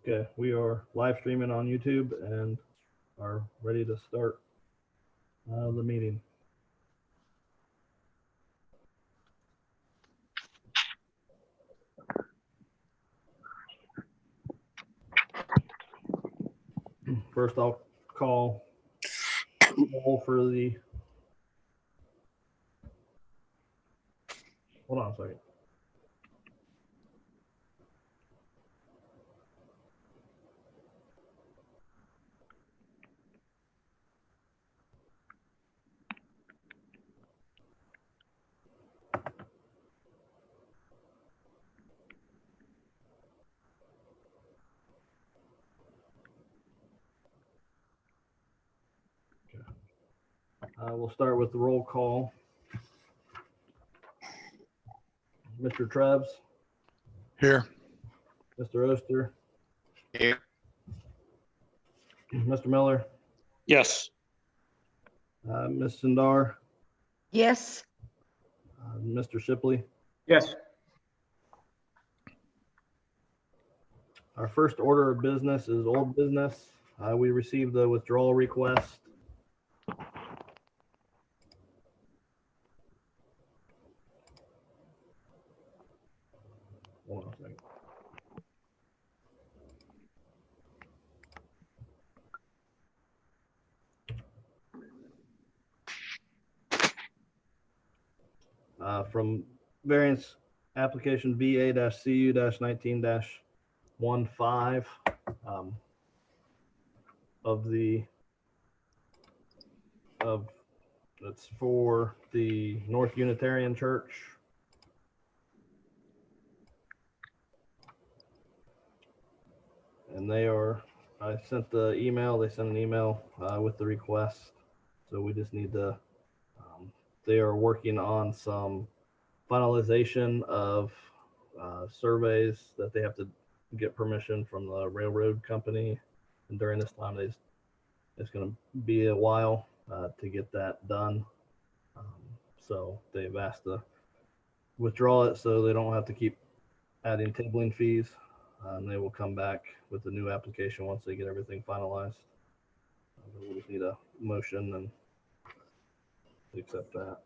Okay, we are live streaming on YouTube and are ready to start the meeting. First, I'll call roll for the. Hold on a second. We'll start with the roll call. Mr. Trebs, Here. Mr. Oster, Here. Mr. Miller, Yes. Ms. Sundar, Yes. Mr. Shipley. Yes. Our first order of business is old business. We received a withdrawal request. Hold on a second. From variance application VA-CU-19-15 it's for the North Unitarian Church. And I sent the email, they sent an email with the request. So we just need to, they are working on some finalization of surveys that they have to get permission from the railroad company. And during this time, it's going to be a while to get that done. So they've asked to withdraw it so they don't have to keep adding tabling fees. And they will come back with a new application once they get everything finalized. We just need a motion and accept that.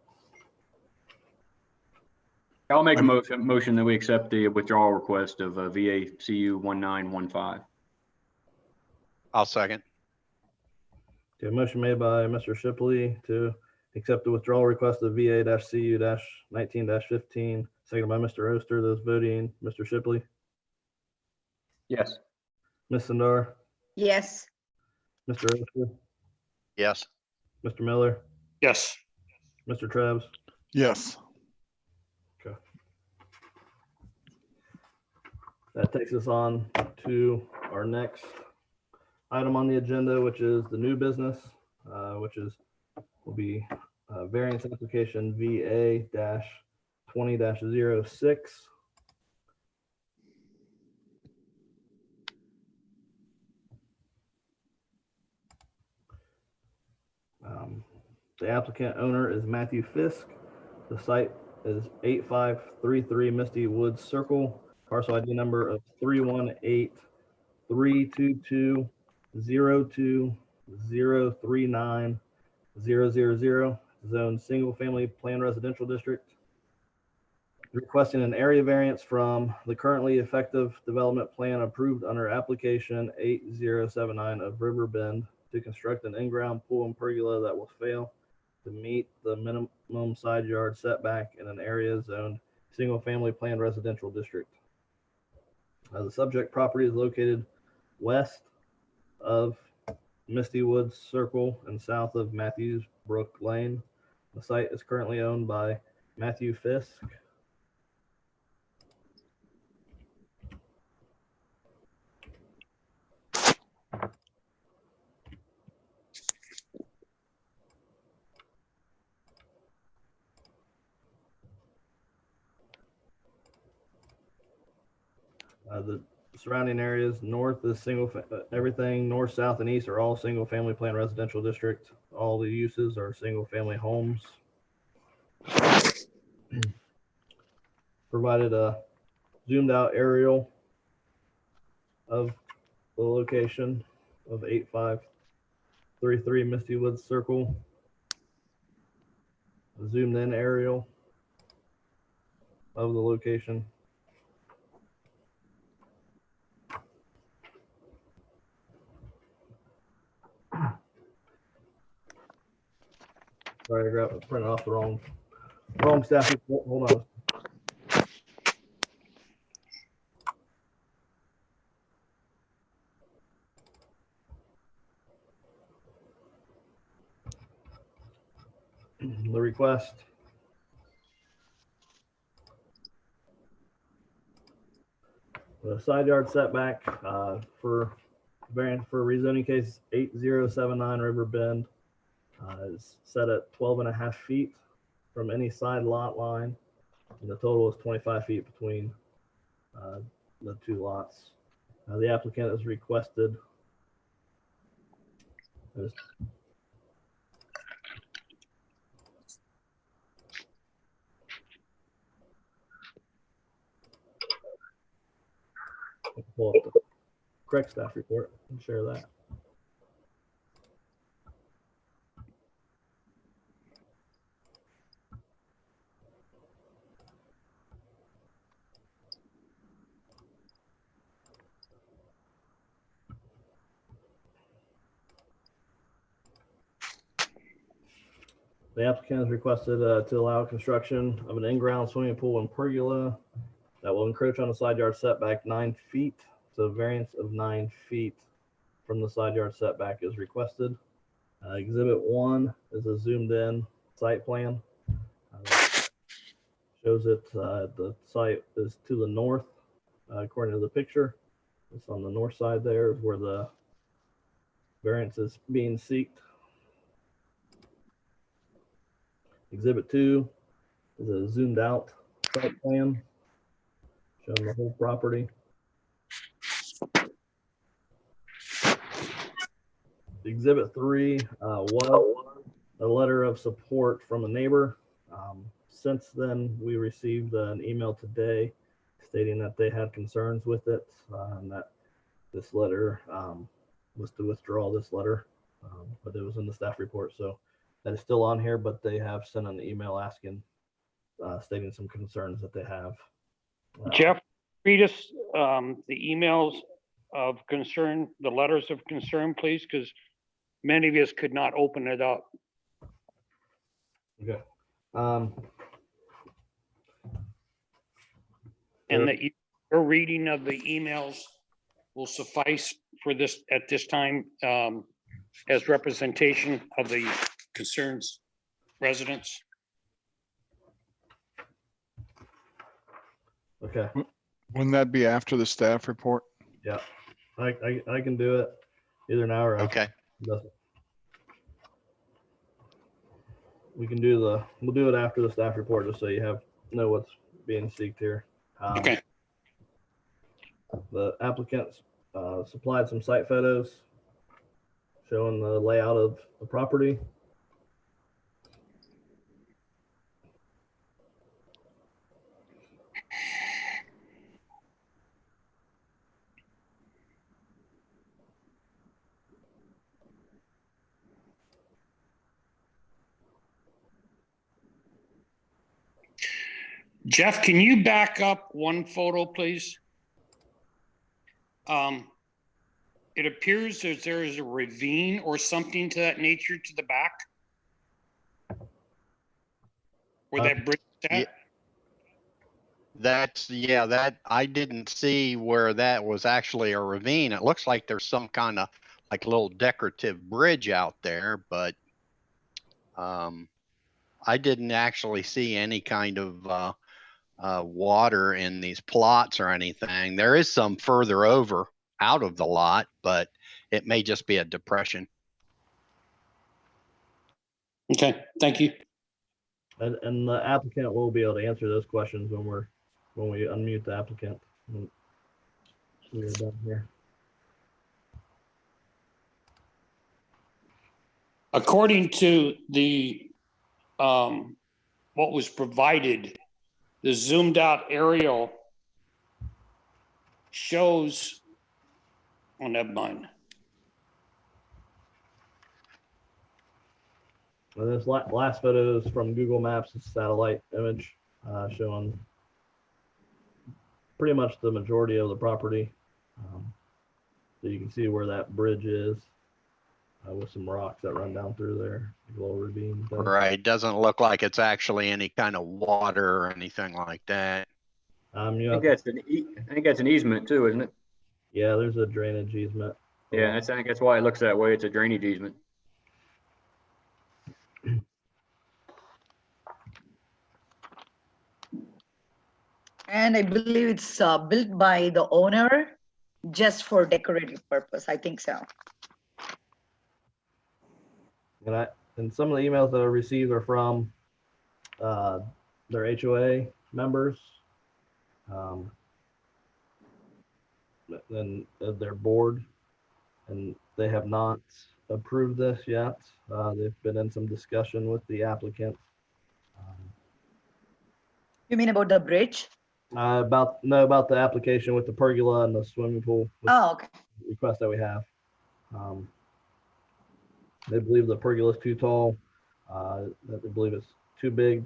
I'll make a motion that we accept the withdrawal request of VA-CU 1915. I'll second. Okay, motion made by Mr. Shipley to accept the withdrawal request of VA-CU-19-15, seconded by Mr. Oster. Those voting, Mr. Shipley, Yes. Ms. Sundar, Yes. Mr. Oster, Yes. Mr. Miller, Yes. Mr. Trebs. Yes. Okay. That takes us on to our next item on the agenda, which is the new business, will be variance application VA-20-06. The applicant owner is Matthew Fisk. The site is 8533 Misty Woods Circle, parcel ID number of 318-322-02-039-000, zone single family plan residential district. Requesting an area variance from the currently effective development plan approved under application 8079 of Riverbend to construct an in-ground pool and pergola that will fail to meet the minimum side yard setback in an area zoned single family plan residential district. The subject property is located west of Misty Woods Circle and south of Matthews Brook Lane. The site is currently owned by Matthew Fisk. The surrounding areas north is everything north, south, and east are all single family plan residential district. All the uses are single family homes. Provided a zoomed out aerial of the location of 8533 Misty Woods Circle. A zoomed in aerial of the location. Sorry, I printed off the wrong staff report. Hold on. The request. The side yard setback for variance for rezoning case 8079 River Bend is set at 12.5 feet from any side lot line, and the total is 25 feet between the two lots. The applicant has requested pull up the correct staff report and share that. The applicant has requested to allow construction of an in-ground swimming pool and pergola that will encroach on the side yard setback 9 feet. So a variance of 9 feet from the side yard setback is requested. Exhibit 1 is a zoomed in site plan. Shows it, the site is to the north, according to the picture. It's on the north side there is where the variance is being sought. Exhibit 2 is a zoomed out site plan showing the whole property. Exhibit 3 was a letter of support from a neighbor. Since then, we received an email today stating that they had concerns with it and that this letter was to withdraw this letter, but it was in the staff report. So that is still on here, but they have sent an email asking, stating some concerns that they have. Jeff, read us the emails of concern, the letters of concern, please, because many of us could not open it up. Okay. And that your reading of the emails will suffice for this at this time as representation of the concerns residents. Okay. Wouldn't that be after the staff report? Yeah, I can do it either now or after. Okay. Doesn't. We can do we'll do it after the staff report, just so you know what's being sought here. Okay. The applicants supplied some site photos showing the layout of the property. Jeff, can you back up one photo, please? It appears that there is a ravine or something to that nature to the back. Where that bridge is at? That I didn't see where that was actually a ravine. It looks like there's some kind of like little decorative bridge out there, but I didn't actually see any kind of water in these plots or anything. There is some further over out of the lot, but it may just be a depression. Okay, thank you. And the applicant will be able to answer those questions when we unmute the applicant. We're done here. According to the what was provided, the zoomed out aerial shows Oh, never mind. And this last photo is from Google Maps, a satellite image showing pretty much the majority of the property. So you can see where that bridge is with some rocks that run down through there, a little ravine thing. Right, doesn't look like it's actually any kind of water or anything like that. You I have think that's an easement too, isn't it? yeah, there's a drainage easement. Yeah, I think that's why it looks that way. It's a drainage easement. And I believe it's built by the owner just for decorative purpose. I think so. And some of the emails that I received are from their HOA members, and their board, and they have not approved this yet. They've been in some discussion with the applicant You mean about the bridge? about the application with the pergola and the swimming pool. Oh, okay. Request that we have. They believe the pergola is too tall. That they believe it's too big,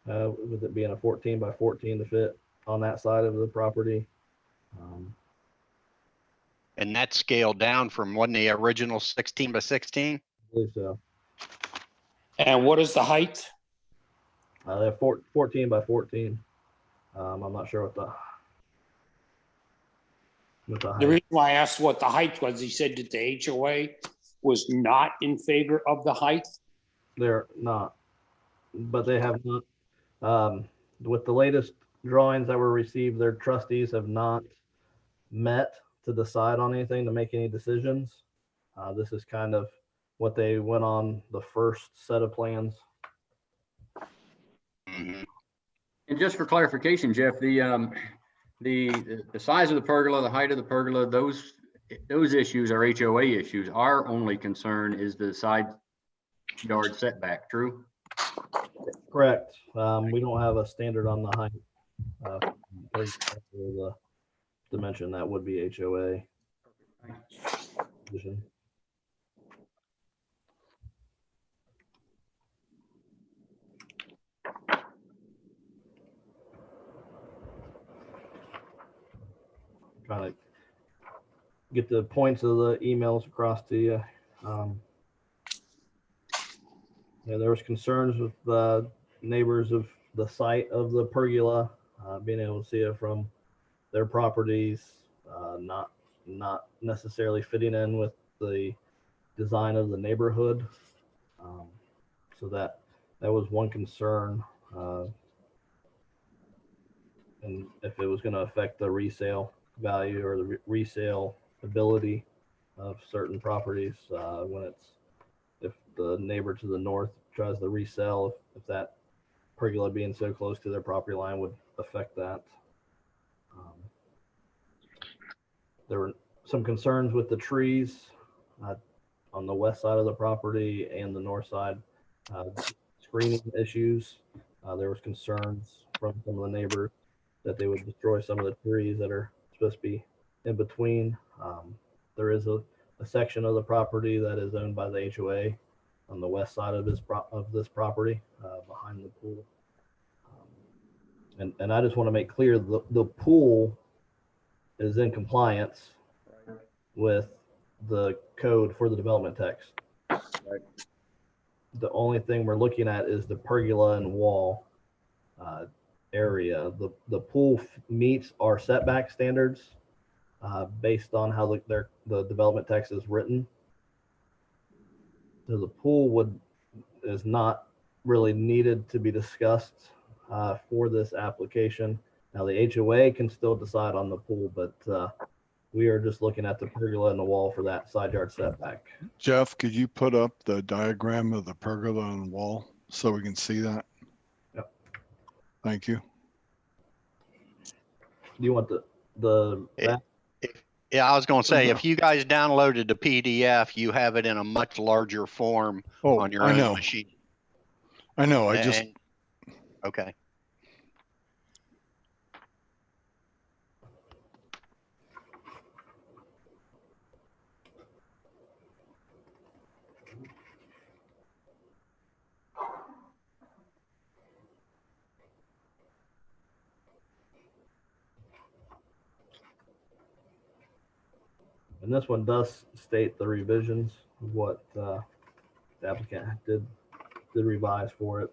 with it being a 14 by 14 to fit on that side of the property. And that's scaled down from wasn't the original 16 by 16? I believe so. And what is the height? They have 14 by 14. I'm not sure what the The height. reason why I asked what the height was, he said that the HOA was not in favor of the height. They're not, but they have not. With the latest drawings that were received, their trustees have not met to decide on anything, to make any decisions. This is kind of what they went on the first set of plans. Mhm. And just for clarification, Jeff, the size of the pergola, the height of the pergola, those issues are HOA issues. Our only concern is the side yard setback, true? Correct. We don't have a standard on the height. For the dimension, that would be HOA. Vision. Trying to get the points of the emails across to you. Yeah, there was concerns with the neighbors of the site of the pergola, being able to see it from their properties, not necessarily fitting in with the design of the neighborhood. So that was one concern. And if it was going to affect the resale value or the resale ability of certain properties, if the neighbor to the north tries to resell, if that pergola being so close to their property line would affect that. There were some concerns with the trees on the west side of the property and the north side, screening issues. There was concerns from some of the neighbors that they would destroy some of the trees that are supposed to be in between. There is a section of the property that is owned by the HOA on the west side of this property, behind the pool. And I just want to make clear the pool is in compliance with the code for the development text. Right. The only thing we're looking at is the pergola and wall area. The pool meets our setback standards based on how the development text is written. So the pool is not really needed to be discussed for this application. Now the HOA can still decide on the pool, but we are just looking at the pergola and the wall for that side yard setback. Jeff, could you put up the diagram of the pergola and wall so we can see that? Yep. Thank you. Do you want that? Yeah, I was gonna say, if you guys downloaded the PDF, you have it in a much larger form Oh, on your I own know. machine. I know. I just, And- Okay. And this one does state the revisions of what the applicant did revise for it.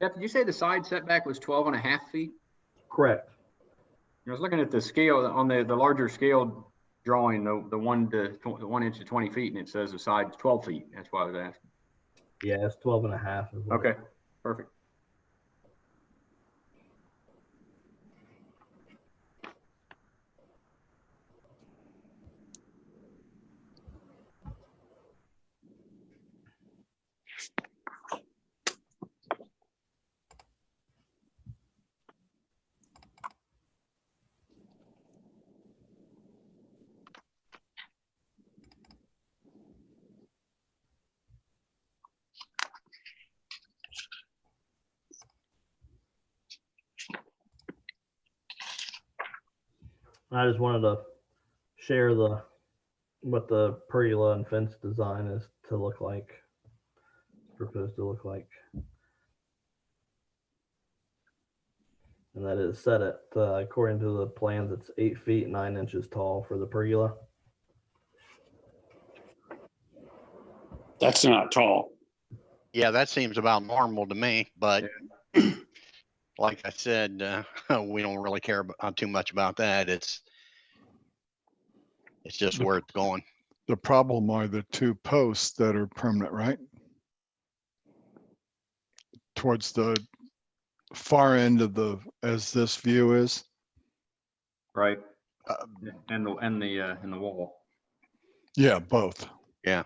Jeff, did you say the side setback was 12.5 feet? Correct. I was looking at the scale on the larger scale drawing, the 1 inch to 20 feet, and it says the side's 12 feet. That's why I was asking. Yeah, it's 12.5. is what it- Okay, perfect. I just wanted to share what the pergola and fence design is to look like, proposed to look like. And that is set at, according to the plans, it's 8 feet 9 inches tall for the pergola. That's not tall. Yeah, that seems about normal to me, but like I said, we don't really care too much about that. It's just where it's going. The problem are the 2 posts that are permanent, right? Towards the far end of as this view is. Right. Uh, And the wall. Yeah, both. Yeah,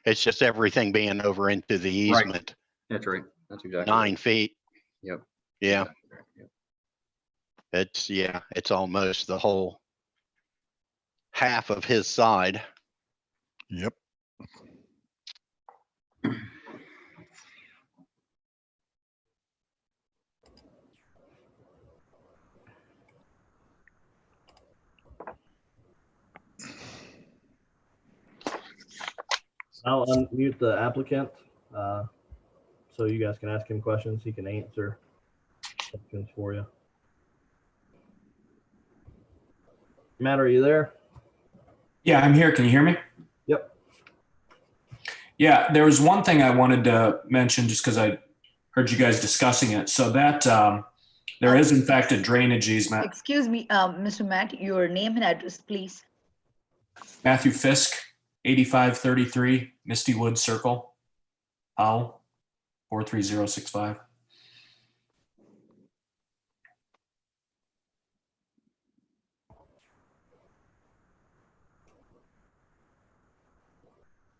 it's just everything being over into the Right. easement, That's right. That's exactly. 9 feet. Yep. Yeah, Yep. it's almost the whole half of his side. Yep. I'll unmute the applicant, so you guys can ask him questions. He can answer questions for you. Matt, are you there? Yeah, I'm here. Can you hear me? Yep. Yeah, there was one thing I wanted to mention just because I heard you guys discussing it. So that there is in fact a drainage easement. Excuse me, Mr. Matt, your name and address, please. Matthew Fisk, 8533 Misty Woods Circle, Powell, 43065.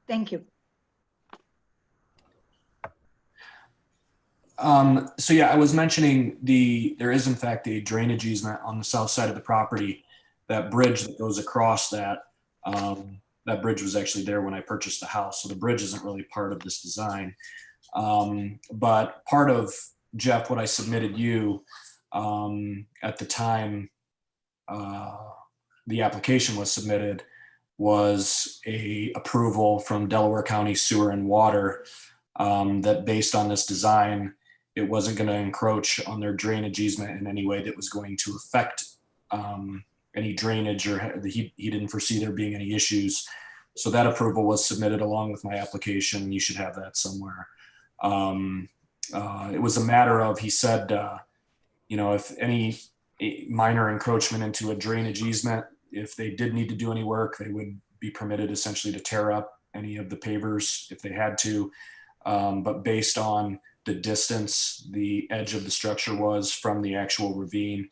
Thank you. So yeah, I was mentioning there is in fact a drainage easement on the south side of the property. That bridge that goes across that bridge was actually there when I purchased the house. So the bridge isn't really part of this design. But part of, Jeff, what I submitted you at the time the application was submitted was a approval from Delaware County Sewer and Water that based on this design, it wasn't going to encroach on their drainage easement in any way that was going to affect any drainage, or he didn't foresee there being any issues. So that approval was submitted along with my application. You should have that somewhere. It was a matter of, he said, if any minor encroachment into a drainage easement, if they did need to do any work, they would be permitted essentially to tear up any of the pavers if they had to. But based on the distance the edge of the structure was from the actual ravine,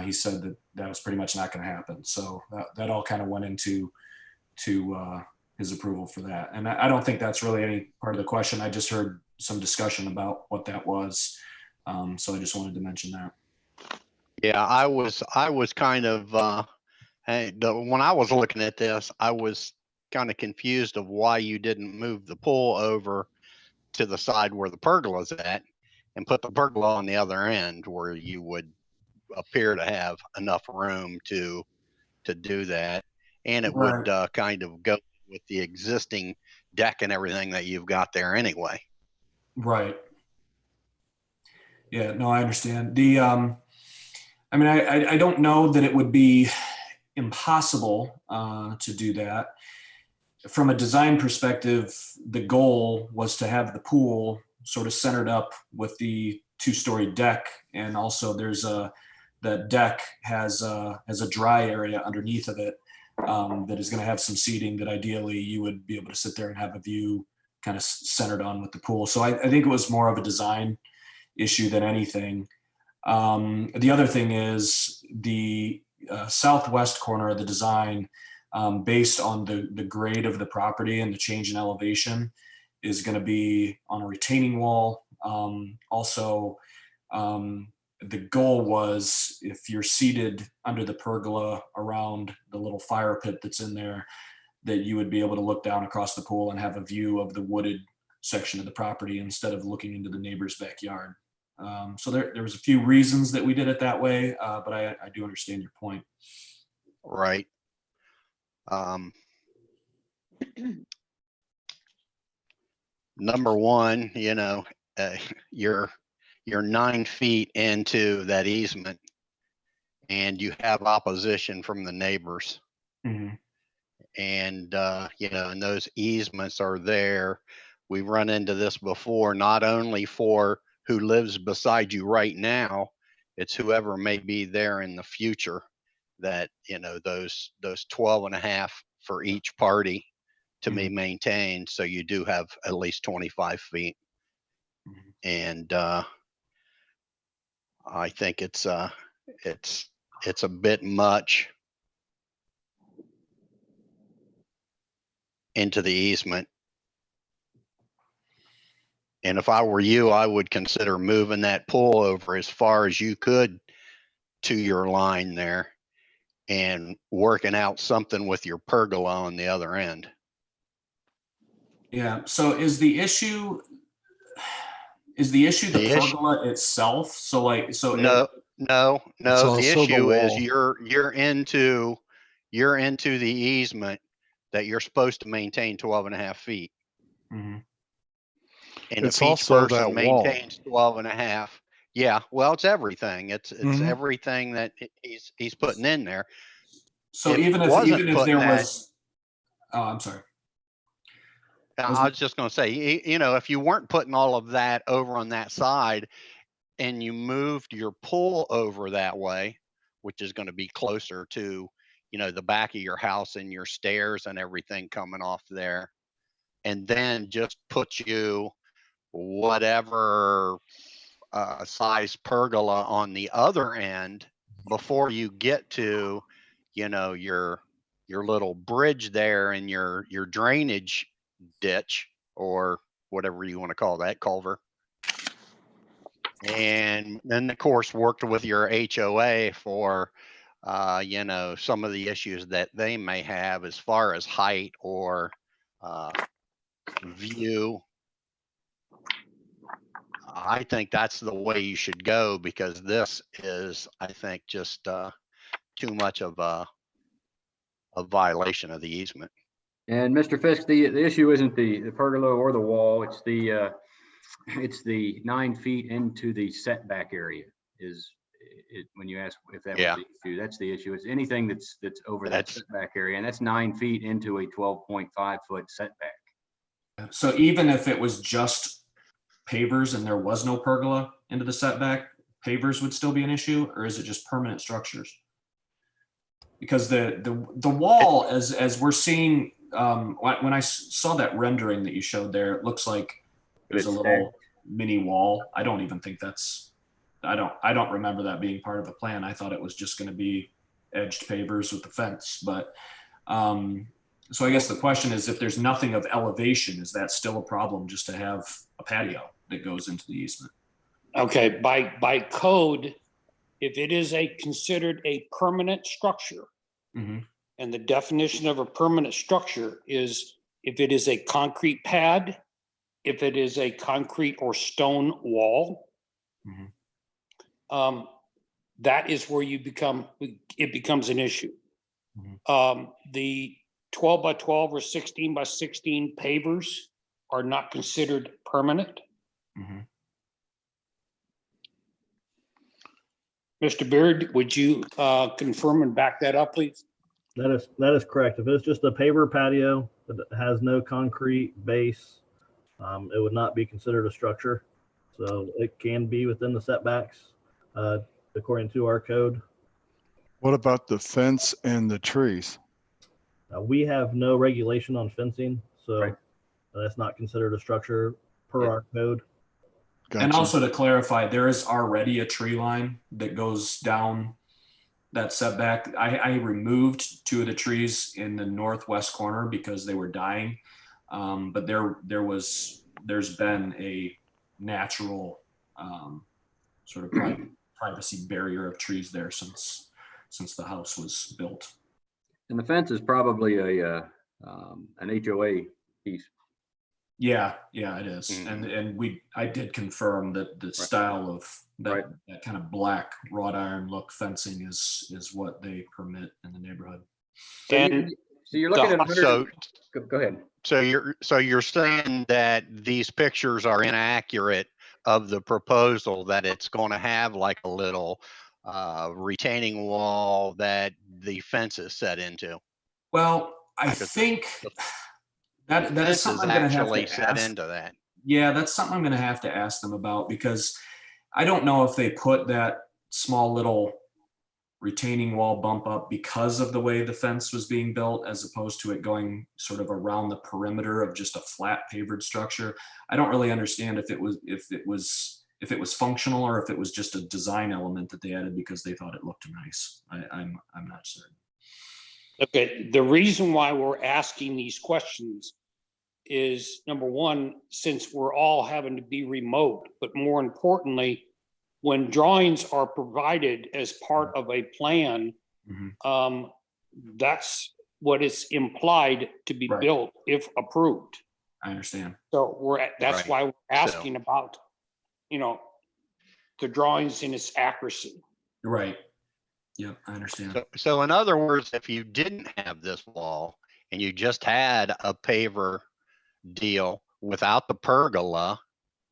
he said that was pretty much not going to happen. So that all kind of went into his approval for that. And I don't think that's really any part of the question. I just heard some discussion about what that was. So I just wanted to mention that. Yeah, I was kind of, when I was looking at this, I was kind of confused of why you didn't move the pool over to the side where the pergola's at and put the pergola on the other end where you would appear to have enough room to do that. And it would kind of go with the existing deck and everything that you've got there anyway. Right. Yeah, no, I understand. I mean, I don't know that it would be impossible to do that. From a design perspective, the goal was to have the pool sort of centered up with the 2-story deck, and also the deck has a dry area underneath of it that is going to have some seating that ideally you would be able to sit there and have a view kind of centered on with the pool. So I think it was more of a design issue than anything. The other thing is the southwest corner of the design, based on the grade of the property and the change in elevation, is going to be on a retaining wall. Also, the goal was if you're seated under the pergola around the little fire pit that's in there, that you would be able to look down across the pool and have a view of the wooded section of the property instead of looking into the neighbor's backyard. So there was a few reasons that we did it that way, but I do understand your point. Right. Number one, you're 9 feet into that easement and you have opposition from the neighbors. Mhm. And, and those easements are there. We've run into this before, not only for who lives beside you right now, it's whoever may be there in the future that, those 12 and a half for each party to be maintained. So you do have at least 25 feet. Mhm. And, I think it's a bit much into the easement. And if I were you, I would consider moving that pool over as far as you could to your line there and working out something with your pergola on the other end. Yeah. So is the issue the The issue- pergola itself? So No, It's the also the issue is wall. you're into the easement that you're supposed to maintain 12 and a half feet. Mhm. And It's if each also that person wall. maintains 12 and a half, yeah, well, it's everything. It's Mhm. everything that he's putting in there. So If even he if wasn't there putting that, was, oh, I'm sorry. I was just going to say, if you weren't putting all of that over on that side and you moved your pool over that way, which is going to be closer to, the back of your house and your stairs and everything coming off there, and then just put you whatever size pergola on the other end before you get to, your little bridge there and your drainage ditch or whatever you want to call that, culvert. And then of course worked with your HOA for some of the issues that they may have as far as height or view. I think that's the way you should go, because this is, I think, just too much of a violation of the easement. And Mr. Fisk, the issue isn't the pergola or the wall, it's the 9 feet into the setback area is it, when you ask if that Yeah. was the issue, that's the issue. It's anything that's over that That's- setback area, and that's 9 feet into a 12.5 foot setback. So even if it was just pavers and there was no pergola into the setback, pavers would still be an issue, or is it just permanent structures? Because the wall, as we're seeing, when I saw that rendering that you showed there, it looks like there's a It's little mini wall. I don't even think I don't remember that being part of the plan. I thought it was just going to be edged pavers with the fence. But so I guess the question is, if there's nothing of elevation, is that still a problem just to have a patio that goes into the easement? Okay, by code, if it is considered a permanent structure, Mhm. and the definition of a permanent structure is if it is a concrete pad, if it is a concrete or stone wall, Mhm. that is where it becomes an issue. The 12 by 12 or 16 by 16 pavers are not considered permanent. Mhm. Mr. Beard, would you confirm and back that up, please? That is correct. If it's just a paver patio that has no concrete base, it would not be considered a structure. So it can be within the setbacks, according to our code. What about the fence and the trees? We have no regulation on fencing, so Right. that's not considered a structure per Yeah. our code. And Gotcha. also to clarify, there is already a tree line that goes down that setback. I removed 2 of the trees in the northwest corner because they were dying. But there's been a natural sort of privacy barrier of trees there since the house was built. And the fence is probably an HOA piece. Yeah, it is. And I did confirm that the style of Right. that kind of black wrought iron look fencing is what they permit in the neighborhood. And So you're looking at 100. So, Go ahead. so you're saying that these pictures are inaccurate of the proposal, that it's going to have like a little retaining wall that the fence is set into? Well, I Because think the that is Fence is something I'm gonna have actually to set ask. into that. Yeah, that's something I'm gonna have to ask them about, because I don't know if they put that small little retaining wall bump up because of the way the fence was being built, as opposed to it going sort of around the perimeter of just a flat pavered structure. I don't really understand if it was functional, or if it was just a design element that they added because they thought it looked nice. I'm not certain. okay, the reason why we're asking these questions is, number one, since we're all having to be remote, but more importantly, when drawings are provided as part of a plan, Mhm. that's what is implied to be Right. built if approved. I understand. So that's Right. why we're asking about, the drawings in its accuracy. Right. Yep, I understand. So in other words, if you didn't have this wall and you just had a paver deal without the pergola,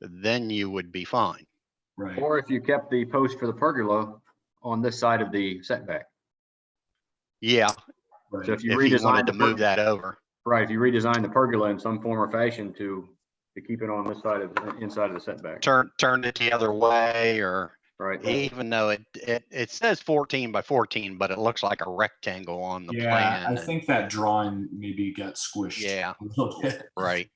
then you would be fine. Right. Or if you kept the post for the pergola on this side of the setback. Yeah, So Right. if you if you wanted redesign to move that over. right, if you redesign the pergola in some form or fashion to keep it on this side of inside of the setback. Turn it the other way, or Right. even though it says 14 by 14, but it looks like a rectangle on the Yeah, plan. I and- think that drawing maybe got squished Yeah. a little bit. Right.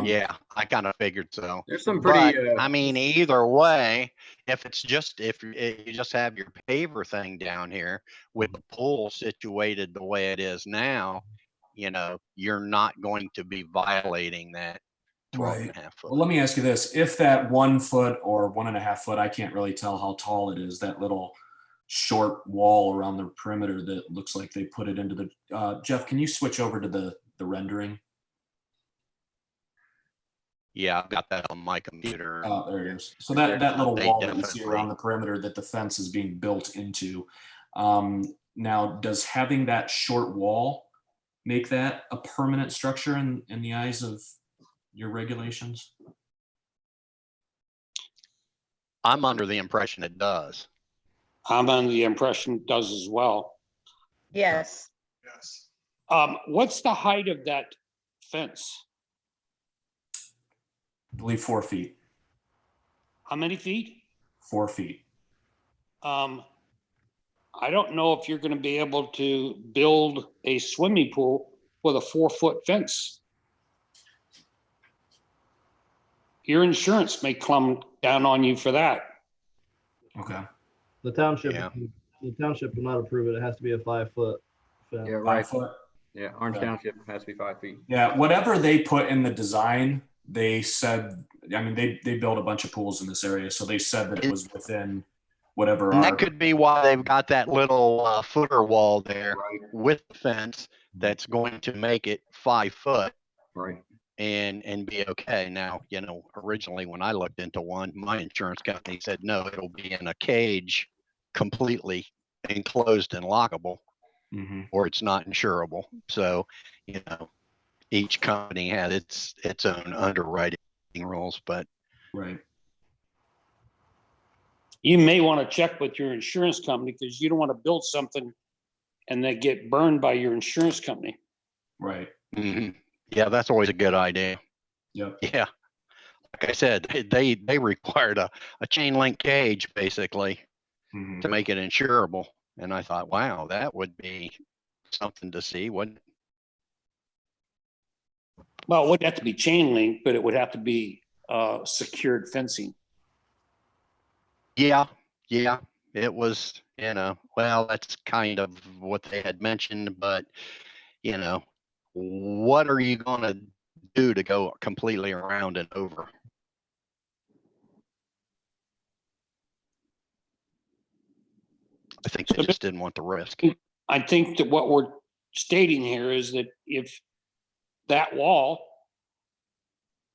Yeah, I kind of figured so. There's some But pretty. I mean, either way, if you just have your paver thing down here with the pool situated the way it is now, you're not going to be violating that 12 and a half foot. Well, let me ask you this. If that 1 foot or 1.5 foot, I can't really tell how tall it is, that little short wall around the perimeter that looks like they put it into the, Jeff, can you switch over to the rendering? Yeah, I've got that on my computer. Oh, there it is. So that little They wall that you see definitely- around the perimeter that the fence is being built into. Now, does having that short wall make that a permanent structure in the eyes of your regulations? I'm under the impression it does. I'm under the impression it does as well. Yes. Yes. What's the height of that fence? I believe 4 feet. How many feet? 4 feet. I don't know if you're gonna be able to build a swimming pool with a 4-foot fence. Your insurance may come down on you for that. Okay. The township, Yeah. the township will not approve it. It has to be a 5-foot fence. Yeah, 5 right. foot. Yeah, Orange Okay. Township has to be 5 feet. Yeah, whatever they put in the design, they said, I mean, they built a bunch of pools in this area, so they said that it was within whatever And our, that could be why they've got that little footer wall there Right, with the fence that's going to make it 5 foot right. and be okay. Now, originally when I looked into one, my insurance company said, no, it'll be in a cage, completely enclosed and lockable, Mhm. or it's not insurable. So, each company had its own underwriting rules, but Right. You may want to check with your insurance company because you don't want to build something and then get burned by your insurance company. Right. Mhm. Yeah, that's always a good idea. Yep. Yeah. Like I said, they required a chain link cage basically Mhm. to make it insurable. And I thought, wow, that would be something to see, wouldn't it? Well, it wouldn't have to be chain link, but it would have to be secured fencing. Yeah, yeah, it was, well, that's kind of what they had mentioned, but what are you gonna do to go completely around and over? I think they So just didn't want the risk. I think that what we're stating here is that if that wall,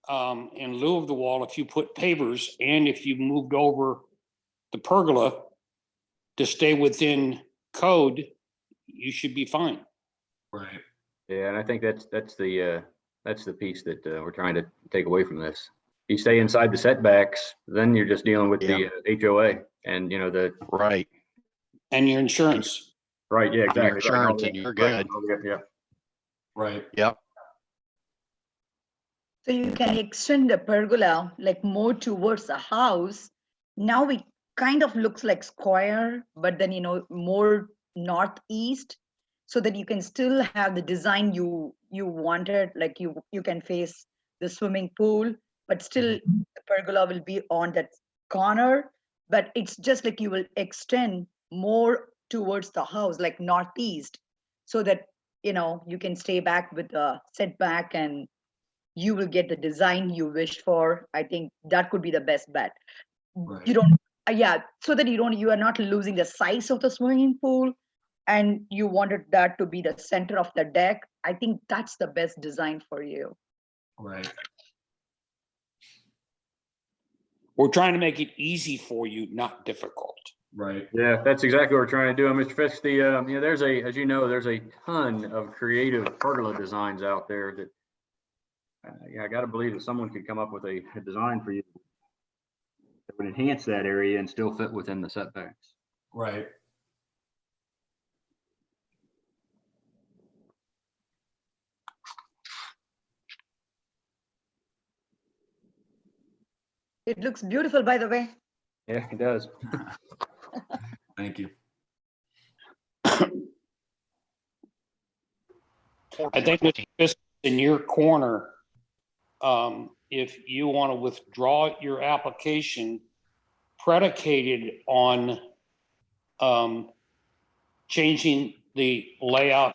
in lieu of the wall, if you put pavers and if you moved over the pergola to stay within code, you should be fine. Right. Yeah, and I think that's the piece that we're trying to take away from this. You stay inside the setbacks, then you're just dealing with the HOA and the Right. And your insurance. right. Yeah, And your exactly. Right. insurance and you're good. Yeah. Right. Yep. So you can extend the pergola like more towards the house. Now it kind of looks like square, but then, more northeast, so that you can still have the design you wanted, like you can face the swimming pool, but still the pergola will be on that corner, but it's just like you will extend more towards the house, like northeast, so that, you can stay back with the setback and you will get the design you wished for. I think that could be the best bet. Right. You don't, yeah, so that you are not losing the size of the swimming pool and you wanted that to be the center of the deck. I think that's the best design for you. Right. We're trying to make it easy for you, not difficult. Right. Yeah, that's exactly what we're trying to do. And Mr. Fisk, there's a ton of creative pergola designs out there that, I got to believe that someone could come up with a design for you that would enhance that area and still fit within the setbacks. Right. It looks beautiful, by the way. Yeah, it does. Thank you. I think Mr. Fisk, in your corner, if you want to withdraw your application predicated on changing the layout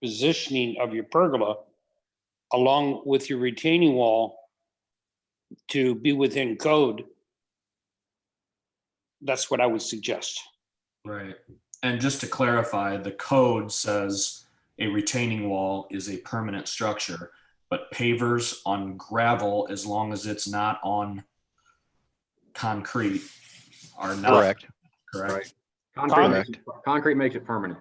positioning of your pergola along with your retaining wall to be within code, that's what I would suggest. Right. And just to clarify, the code says a retaining wall is a permanent structure, but pavers on gravel, as long as it's not on concrete, are not. Correct. Correct. Right. Concrete makes it permanent.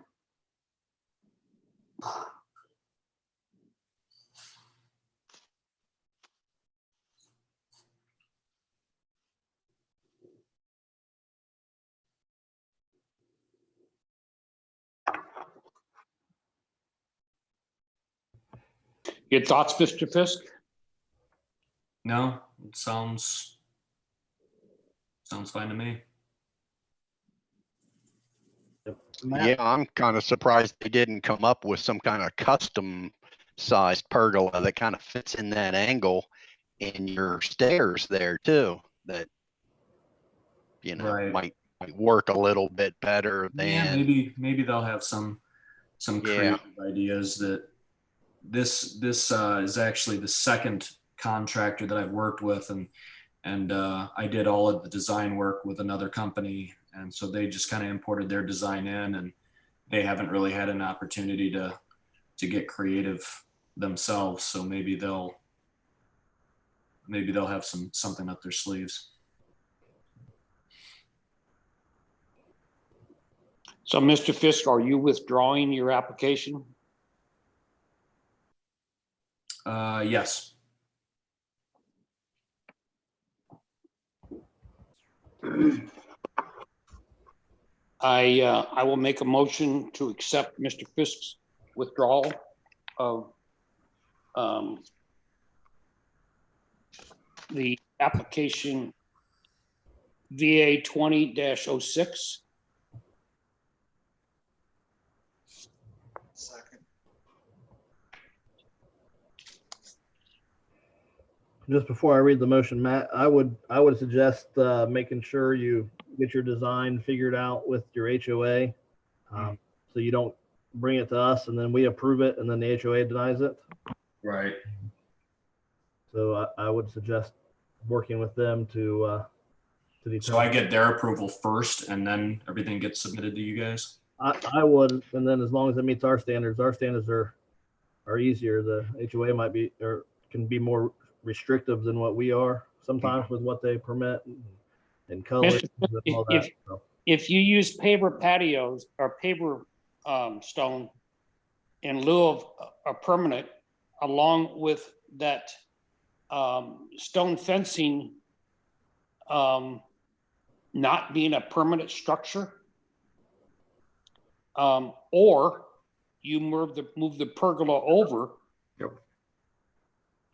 Your thoughts, Mr. Fisk? No, it sounds fine to me. Yeah, I'm kind of surprised they didn't come up with some kind of custom sized pergola that kind of fits in that angle in your stairs there too, that Right. might work a little bit better Yeah, than maybe they'll have some creative ideas. That this is actually the second contractor that I've worked with, and I did all of the design work with another company, and so they just kind of imported their design in, and they haven't really had an opportunity to get creative themselves. So maybe they'll have something up their sleeves. So, Mr. Fisk, are you withdrawing your application? Yes. I will make a motion to accept Mr. Fisk's withdrawal of the application VA 20-06. Just before I read the motion, Matt, I would suggest making sure you get your design figured out with your HOA. So you don't bring it to us and then we approve it and then the HOA denies it. Right. So I would suggest working with them to determine. So I get their approval first and then everything gets submitted to you guys? I would, and then as long as it meets our standards are easier. The HOA might be, or can be more restrictive than what we are sometimes with what they permit and colors and all that. So, If you use paver patios or paver stone in lieu of a permanent, along with that stone fencing not being a permanent structure, or you move the pergola over. Yep.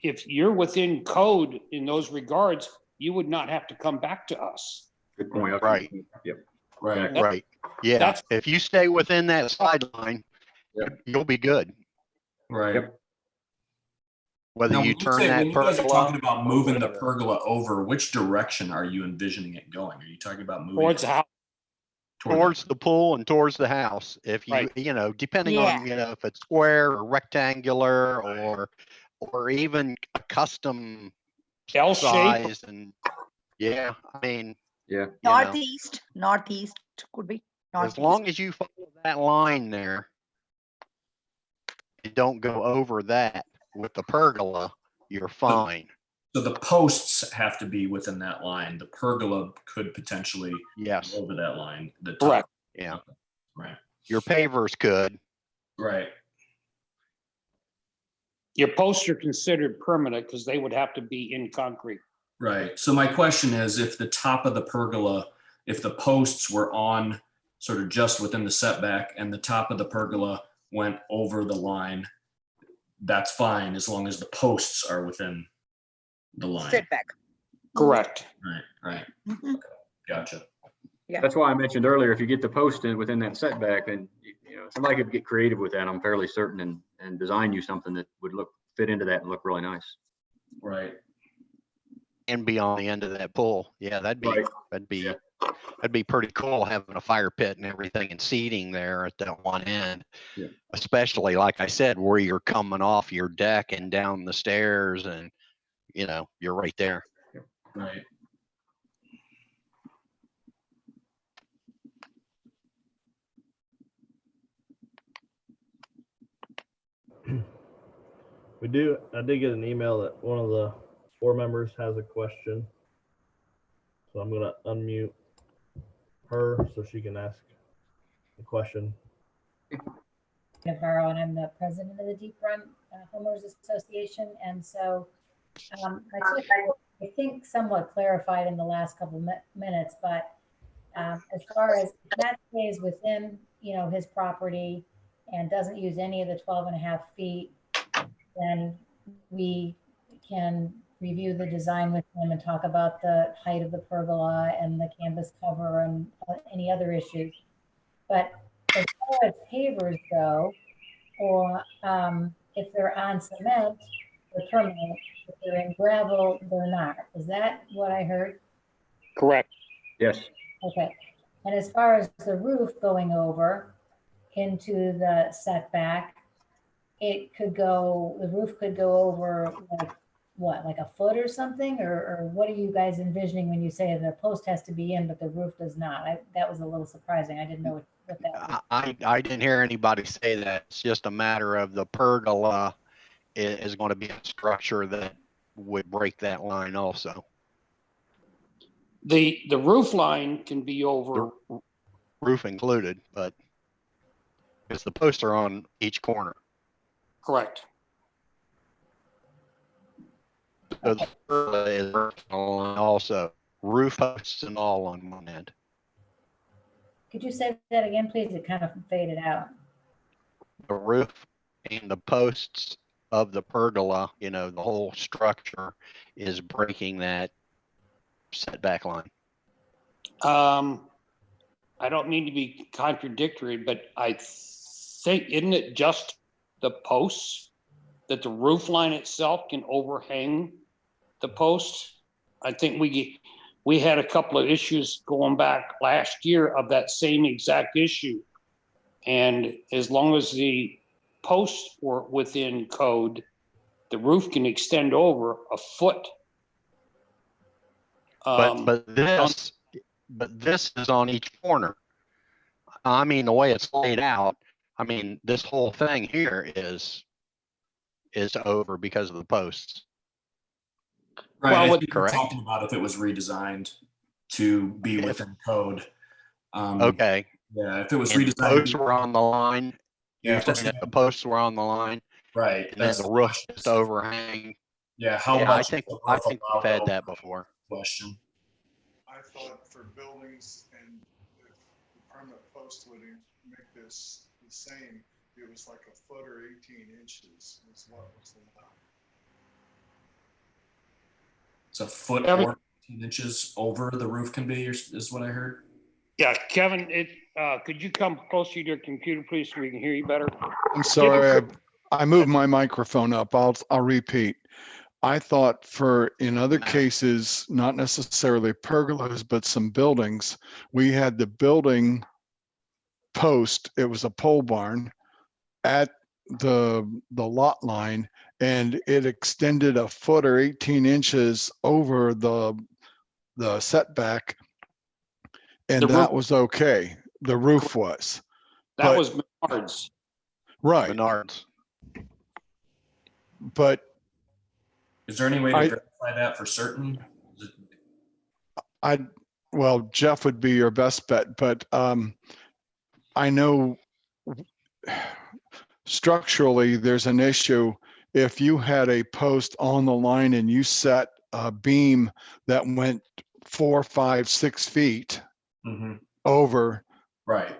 If you're within code in those regards, you would not have to come back to us. Good point. Right. Yep. Right. Right. Yeah. That's- If you stay within that sideline, Yep. you'll be good. Right. Yep. Whether Now, you when turn say- that when you guys are pergola talking about moving the pergola over, which direction are you envisioning it going? Are you talking about moving Towards it the house. towards the pool and towards the house, if you, Right. you know, depending Yeah. on, you know, if it's square or rectangular or even a custom L shape. size and, yeah, I mean, Yeah. you know, Northeast could be. as long as you follow that line there, you don't go over that with the pergola, you're fine. So the posts have to be within that line. The pergola could potentially Yes, go over that line. The top. Correct. yeah. Right. Your pavers could. Right. Your posts are considered permanent because they would have to be in concrete. Right. So my question is, if the top of the pergola, if the posts were on sort of just within the setback and the top of the pergola went over the line, that's fine as long as the posts are within the line. Setback. Correct. Right. Right. Mhm. Gotcha. That's why I mentioned earlier, if you get the post in within that setback, then, you know, somebody could get creative with that, I'm fairly certain, and design you something that would fit into that and look really nice. Right. And be on the end of that pool. Yeah, that'd be, Right. that'd be, Yeah. that'd be pretty cool having a fire pit and everything and seating there at that one end. Yeah. Especially like I said, where you're coming off your deck and down the stairs and, you know, you're right there. Right. I did get an email that one of the board members has a question. So I'm gonna unmute her so she can ask the question. Navarro, and I'm the president of the Deep Run Homeowners Association. And so my question, I think, somewhat clarified in the last couple of minutes, but as far as that stays within, you know, his property and doesn't use any of the 12.5 feet, then we can review the design with him and talk about the height of the pergola and the canvas cover and any other issues. But as far as pavers go, or if they're on cement, they're permanent. If they're in gravel, they're not. Is that what I heard? Correct. Yes. Okay. And as far as the roof going over into the setback, the roof could go over like what, like a foot or something? Or what are you guys envisioning when you say the post has to be in, but the roof does not? That was a little surprising. I didn't know what that was. I didn't hear anybody say that. It's just a matter of the pergola is going to be a structure that would break that line also. The roof line can be over. Roof included, but because the posts are on each corner. Correct. So the pergola is vertical and also roof posts and all on one end. Could you say that again, please? It kind of faded out. The roof and the posts of the pergola, you know, the whole structure is breaking that setback line. I don't mean to be contradictory, but I think, isn't it just the posts that the roof line itself can overhang the posts? I think we had a couple of issues going back last year of that same exact issue. And as long as the posts were within code, the roof can extend over a foot. But this is on each corner. I mean, the way it's laid out, I mean, this whole thing here is over because of the posts. Right. Well, I what- think we're correct. talking about if it was redesigned to be If- within code. Okay, Yeah, if it was and the redesigned. posts were on the line. Yeah, You're if we're saying that the saying- posts were on the line Right. and then that's the the roof question. just overhang. Yeah, how Yeah, much? I is the think roof we've allowed had over? that before. Question. I thought for buildings and if the permanent post would make this the same, it was like a foot or 18 inches is what was allowed. It's a foot Kevin- or 18 inches over the roof can be, is what I heard. Yeah, Kevin, could you come closer to your computer, please, so we can hear you better? I'm sorry, I moved my microphone up. I'll repeat. I thought for in other cases, not necessarily pergolas, but some buildings, we had the building post, it was a pole barn at the lot line, and it extended a foot or 18 inches over the setback. And The roof- that was okay. The roof was. That But- was Menards. Right. Menards. But Is there any way to I- verify that for certain? Is it- well, Jeff would be your best bet, but I know structurally there's an issue. If you had a post on the line and you set a beam that went 4, 5, 6 feet Mhm. over, Right.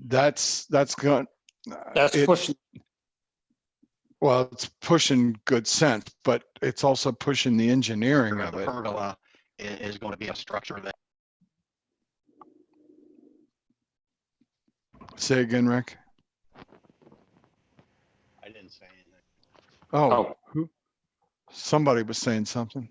that's going. That's pushing, Well, it's pushing good sense, but it's also pushing the engineering of The it. pergola is going to be a structure that Say again, Rick. I didn't say anything. Oh, somebody was saying something.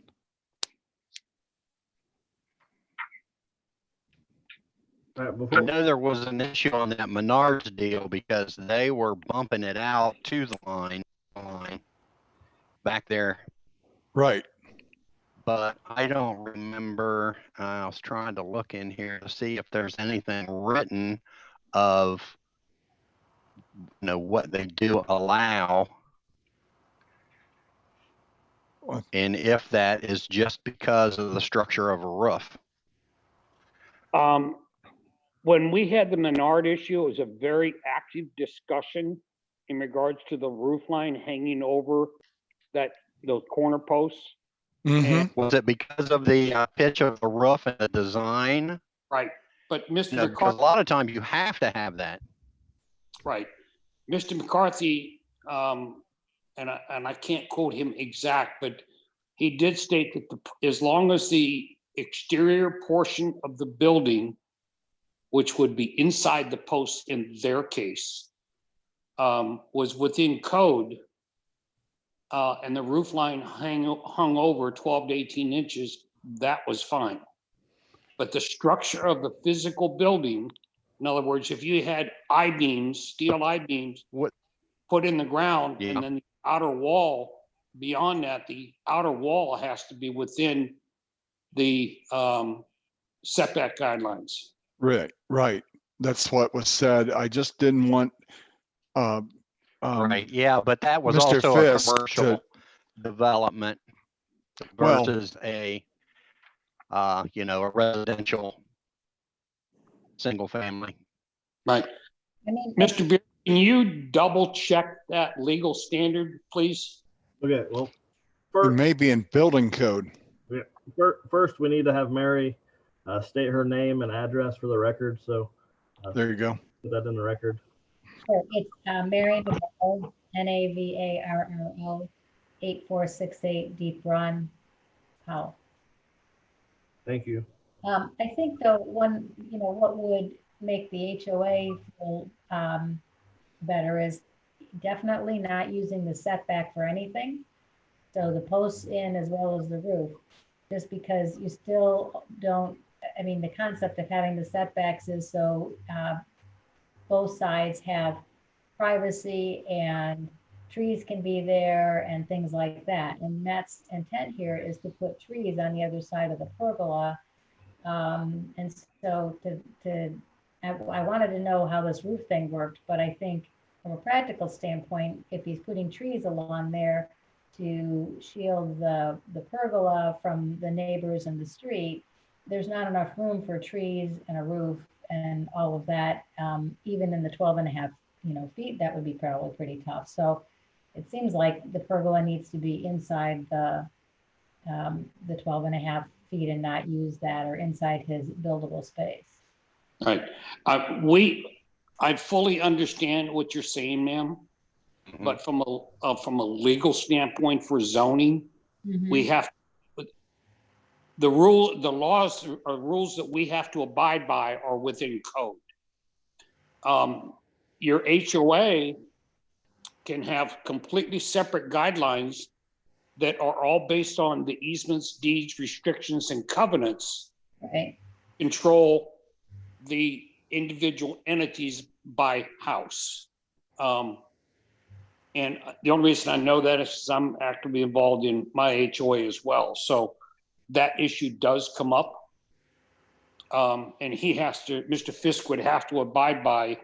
All right, I before, know there was an issue on that Menards deal because they were bumping it out to the line back there, Right. but I don't remember. I was trying to look in here to see if there's anything written of, what they do allow. What? And if that is just because of the structure of a roof. when we had the Menard issue, it was a very active discussion in regards to the roof line hanging over those corner posts. Mm-hmm. Was it because of the pitch of the roof and the design? Right, but Mr. No, because a McCarthy, lot of times you have to have that. right, Mr. McCarthy, and I can't quote him exact, but he did state that as long as the exterior portion of the building, which would be inside the posts in their case, was within code, and the roof line hung over 12 to 18 inches, that was fine. But the structure of the physical building, in other words, if you had I-beams, steel I-beams What- put in the ground, Yeah. and then the outer wall, beyond that, the outer wall has to be within the setback guidelines. Right. That's what was said. I just didn't want, Right, yeah, but that was Mr. also a Fisk commercial development Well- versus a residential single family. Right. I mean, Mr. Beard, can you double check that legal standard, please? okay, well, it first, may be in building code. first we need to have Mary state her name and address for the record. So There you go. Put that in the record. Sure, it's Mary Navarro, Navarro, 8468 Deep Run, Powell. Thank you. I think though, what would make the HOA feel better is definitely not using the setback for anything. So the posts in as well as the roof, just because you still don't, I mean, the concept of having the setbacks is so both sides have privacy and trees can be there and things like that. And Matt's intent here is to put trees on the other side of the pergola. And so I wanted to know how this roof thing worked, but I think from a practical standpoint, if he's putting trees along there to shield the pergola from the neighbors and the street, there's not enough room for trees and a roof and all of that. Even in the 12.5 feet, that would be probably pretty tough. So it seems like the pergola needs to be inside the 12.5 feet and not use that, or inside his buildable space. Right. I fully understand what you're saying, ma'am. But from a legal standpoint for zoning, we have the laws or rules that we have to abide by are within code. Your HOA can have completely separate guidelines that are all based on the easements, deeds, restrictions, and covenants. Right. Control the individual entities by house. And the only reason I know that is because I'm actively involved in my HOA as well. So that issue does come up. And Mr. Fisk would have to abide by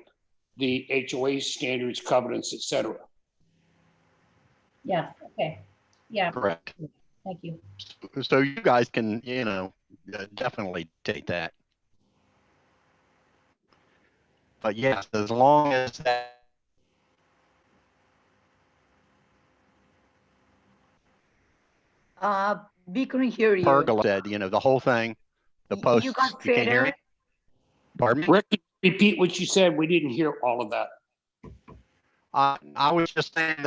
the HOA standards, covenants, et cetera. Yeah, okay. Yeah. Correct. Thank you. So you guys can, definitely take that. But yes, as long as that. We couldn't hear you. Pergola said, the whole thing, the posts. You got You can't hear me? faded. Pardon me? Rick, repeat what you said. We didn't hear all of that. I was just saying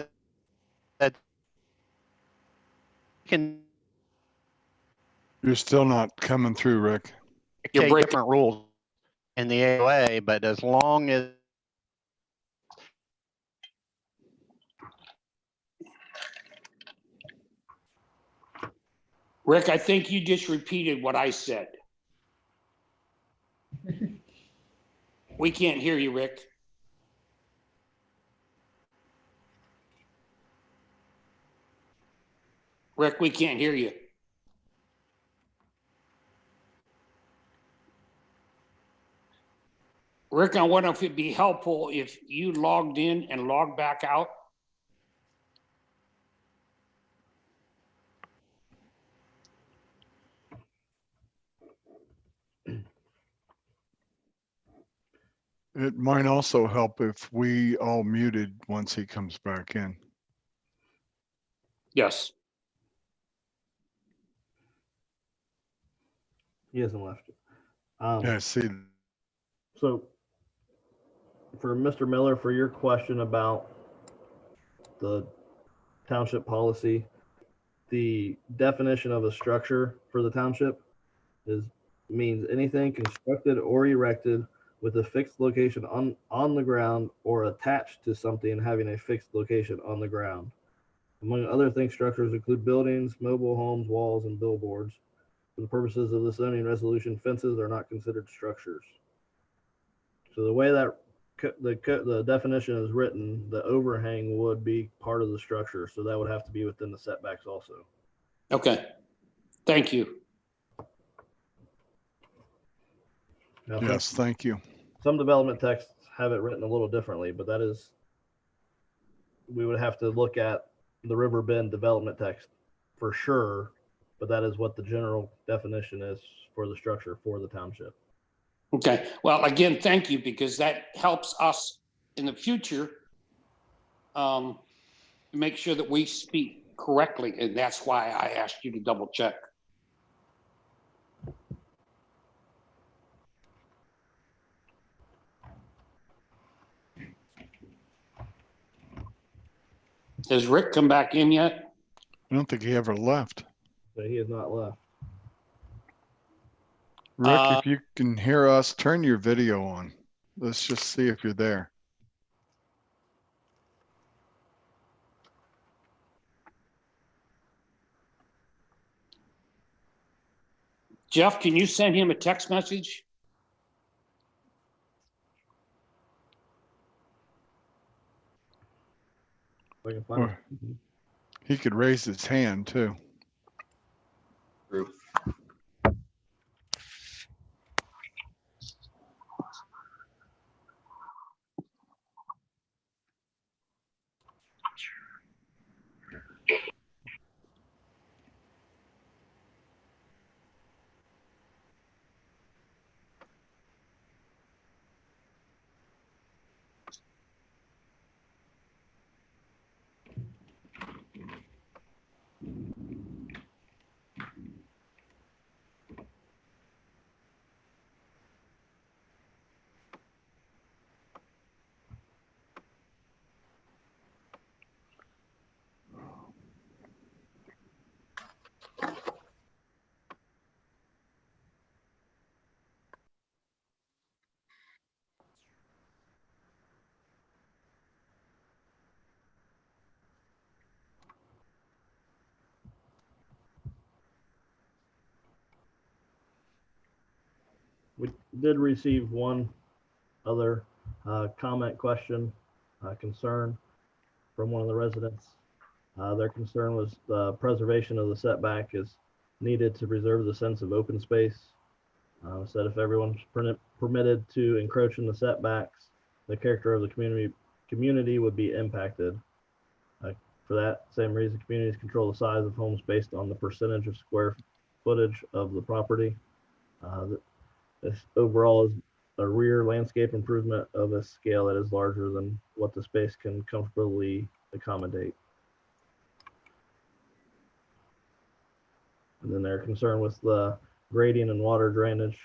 that can You're still not coming through, Rick. You're take breaking- different rules in the AOA, but as long as Rick, I think you just repeated what I said. We can't hear you, Rick. Rick, we can't hear you. Rick, I wonder if it'd be helpful if you logged in and logged back out. It might also help if we all muted once he comes back in. Yes. He hasn't left. Yeah, see, So for Mr. Miller, for your question about the township policy, the definition of a structure for the township means anything constructed or erected with a fixed location on the ground or attached to something having a fixed location on the ground. Among other things, structures include buildings, mobile homes, walls, and billboards. For the purposes of the zoning resolution, fences are not considered structures. So the way that the definition is written, the overhang would be part of the structure. So that would have to be within the setbacks also. Okay. Thank you. Now, yes, thank you. some development texts have it written a little differently, but we would have to look at the River Bend development text for sure, but that is what the general definition is for the structure for the township. Okay. Well, again, thank you, because that helps us in the future make sure that we speak correctly. And that's why I asked you to double check. Has Rick come back in yet? I don't think he ever left. So he has not left. Rick, if you can hear us, turn your video on. Let's just see if you're there. Jeff, can you send him a text message? If I can find Or it. he could raise his hand too. True. We did receive one other comment, question, concern from one of the residents. Their concern was the preservation of the setback is needed to preserve the sense of open space. Said if everyone's permitted to encroach in the setbacks, the character of the community would be impacted. For that same reason, communities control the size of homes based on the percentage of square footage of the property. This overall is a rear landscape improvement of a scale that is larger than what the space can comfortably accommodate. And then they're concerned with the grading and water drainage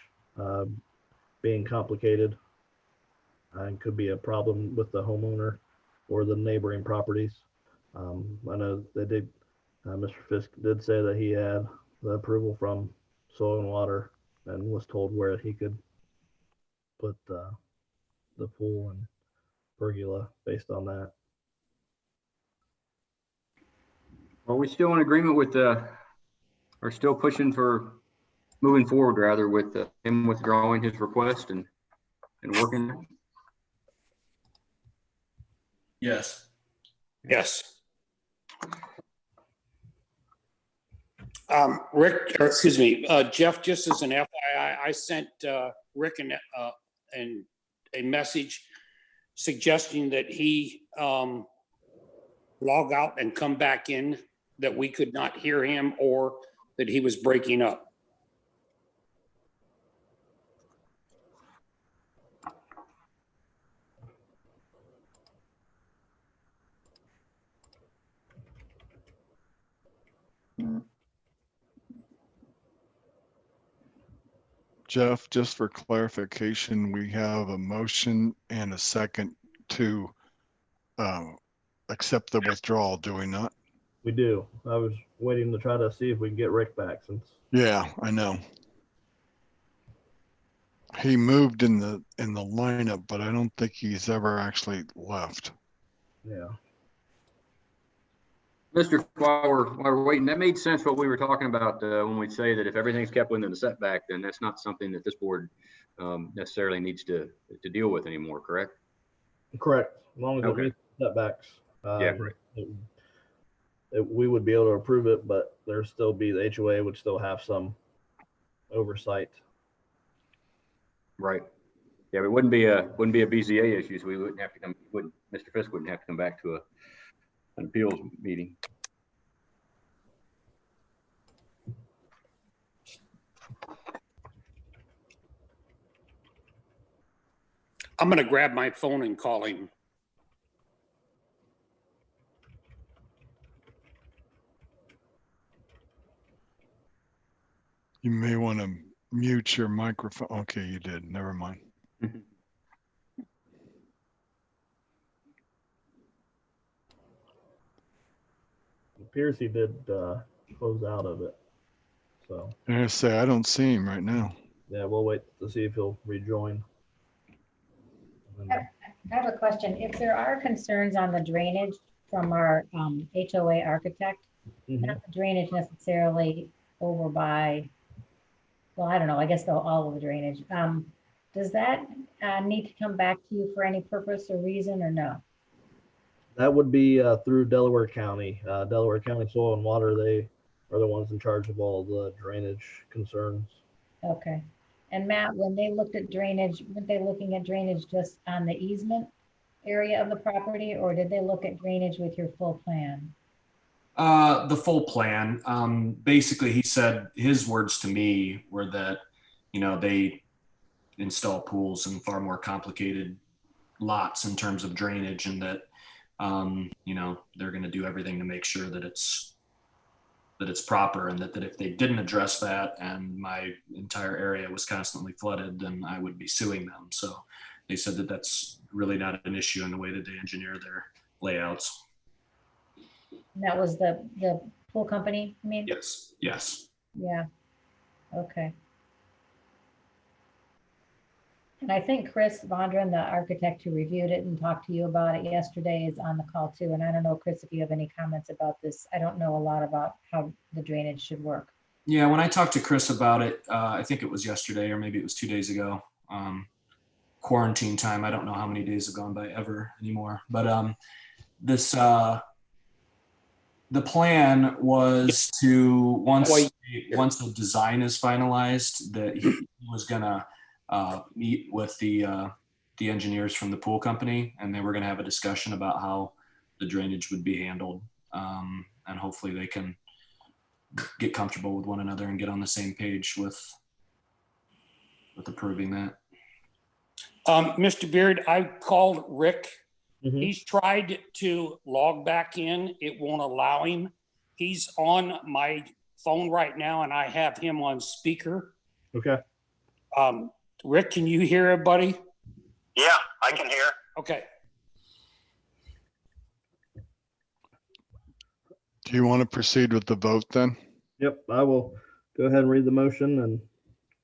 being complicated and could be a problem with the homeowner or the neighboring properties. I know they did, Mr. Fisk did say that he had the approval from Soil and Water and was told where he could put the pool and pergola based on that. Are we still in agreement with or still pushing for moving forward rather with him withdrawing his request and working? Yes. Yes. Rick, or excuse me, Jeff, just as an FYI, I sent Rick a message suggesting that he log out and come back in, that we could not hear him or that he was breaking up. Jeff, just for clarification, we have a motion and a second to accept the withdrawal, do we not? We do. I was waiting to try to see if we can get Rick back since. Yeah, I know. He moved in the lineup, but I don't think he's ever actually left. Yeah. Mr. While we're waiting, that made sense what we were talking about when we say that if everything's kept within the setback, then that's not something that this board necessarily needs to deal with anymore, correct? Correct. As long as it Okay. meets setbacks. Yeah, great. We would be able to approve it, but there's still be, the HOA would still have some oversight. Right. Yeah, it wouldn't be a BZA issue, so we wouldn't have to come. Mr. Fisk wouldn't have to come back to an appeals meeting. I'm going to grab my phone and call him. You may want to mute your microphone. Okay, you did. Never mind. appears he did close out of it. So I say, I don't see him right now. yeah, we'll wait to see if he'll rejoin. And then- I have a question. If there are concerns on the drainage from our HOA architect, Mhm. not the drainage necessarily over by, well, I don't know, I guess all of the drainage. Does that need to come back to you for any purpose or reason or no? That would be through Delaware County. Delaware County Soil and Water, they are the ones in charge of all the drainage concerns. Okay. And Matt, when they looked at drainage, weren't they looking at drainage just on the easement area of the property, or did they look at drainage with your full plan? The full plan. Basically, he said his words to me were that, they install pools in far more complicated lots in terms of drainage, and that, they're going to do everything to make sure that it's proper, and that if they didn't address that and my entire area was constantly flooded, then I would be suing them. So they said that that's really not an issue in the way that they engineer their layouts. And that was the pool company, I mean? Yes. Yeah, okay. And I think Chris Vondran, the architect who reviewed it and talked to you about it yesterday, is on the call too. And I don't know, Chris, if you have any comments about this. I don't know a lot about how the drainage should work. Yeah, when I talked to Chris about it, I think it was yesterday or maybe it was 2 days ago. Quarantine time. I don't know how many days have gone by ever anymore. But this the plan was to once the design is finalized, that he was gonna meet with the engineers from the pool company, and they were gonna have a discussion about how the drainage would be handled, and hopefully they can get comfortable with one another and get on the same page with approving that. Mr. Beard, I called Rick. Mhm. He's tried to log back in. It won't allow him. He's on my phone right now and I have him on speaker. Okay. Rick, can you hear everybody? Yeah, I can hear. Okay. Do you want to proceed with the vote then? Yep, I will go ahead and read the motion and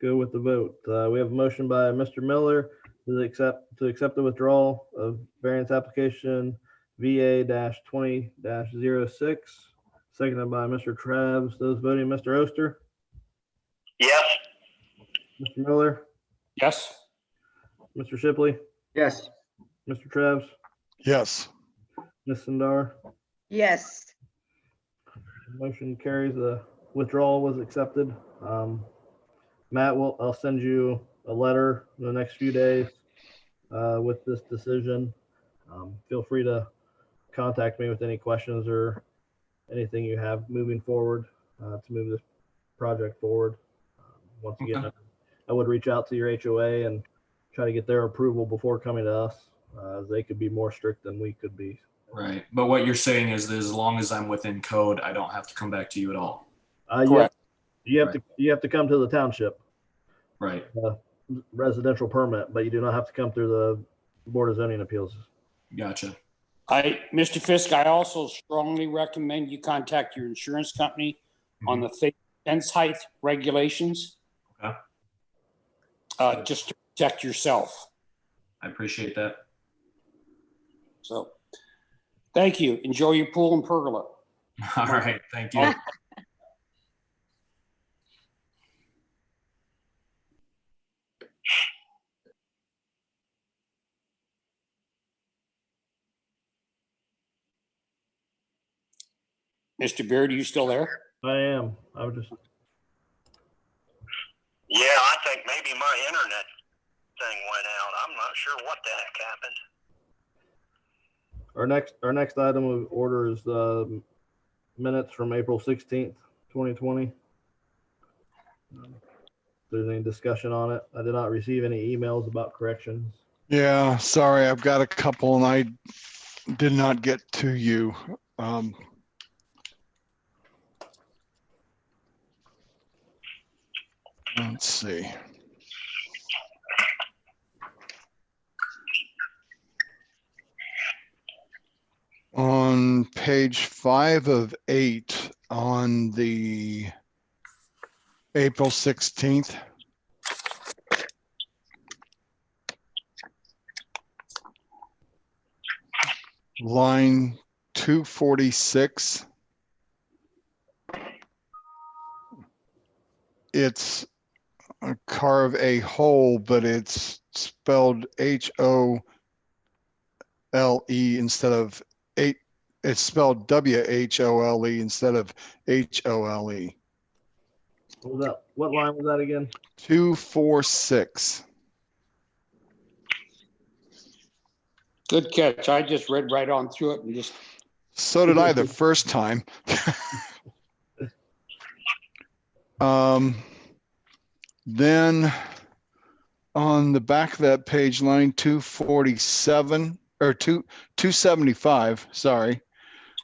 go with the vote. We have a motion by Mr. Miller to accept the withdrawal of variance application VA-20-06, seconded by Mr. Krebs. Those voting, Mr. Oster, Yes, Mr. Miller, Yes. Mr. Shipley, Yes. Mr. Krebs, Yes. Ms. Sundar. Yes. Motion carries. The withdrawal was accepted. Matt, I'll send you a letter in the next few days with this decision. Feel free to contact me with any questions or anything you have moving forward to move this project forward. Once again, Okay. I would reach out to your HOA and try to get their approval before coming to us. They could be more strict than we could be. Right. But what you're saying is that as long as I'm within code, I don't have to come back to you at all. Correct. You have to come to the township Right. residential permit, but you do not have to come through the Board of Zoning Appeals. Gotcha. Mr. Fisk, I also strongly recommend you contact your insurance company on the fence height regulations. Okay. Just to protect yourself. I appreciate that. So, thank you. Enjoy your pool and pergola. All right. Thank you. Mr. Beard, are you still there? I am. I would just, yeah, I think maybe my internet thing went out. I'm not sure what the heck happened. our next item of order is the minutes from April 16th, 2020. If there's any discussion on it, I did not receive any emails about corrections. Yeah, sorry, I've got a couple and I did not get to you. Let's see. On page 5 of 8 on the April 16th. Line 246. It's carve a hole, but it's spelled HOLE instead of eight. It's spelled WHOLE instead of HOLE. What was that? What line was that again? 246. Good catch. I just read right on through it and just, So did I the first time. Then on the back of that page, line 247 or 275, sorry,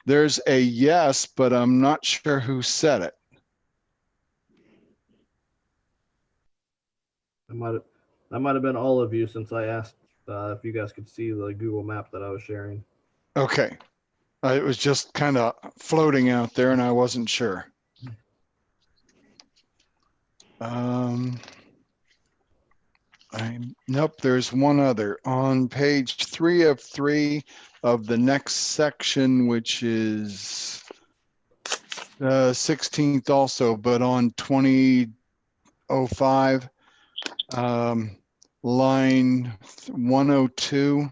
there's a yes, but I'm not sure who said it. That might have been all of you, since I asked if you guys could see the Google map that I was sharing. Okay. It was just kind of floating out there and I wasn't sure. Nope, there's one other on page 3 of 3 of the next section, which is 16th also, but on 2005, line 102.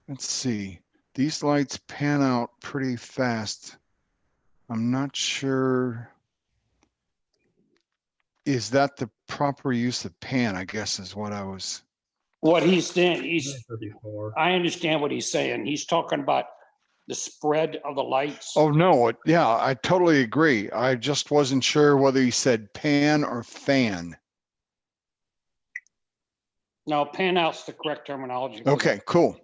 Let's see. These lights pan out pretty fast. I'm not sure. Is that the proper use of pan, I guess is what I was. what he's saying, I understand what he's saying. He's talking about the spread of the lights. Oh, no. Yeah, I totally agree. I just wasn't sure whether he said pan or fan. No, pan out's the correct terminology. Okay, cool.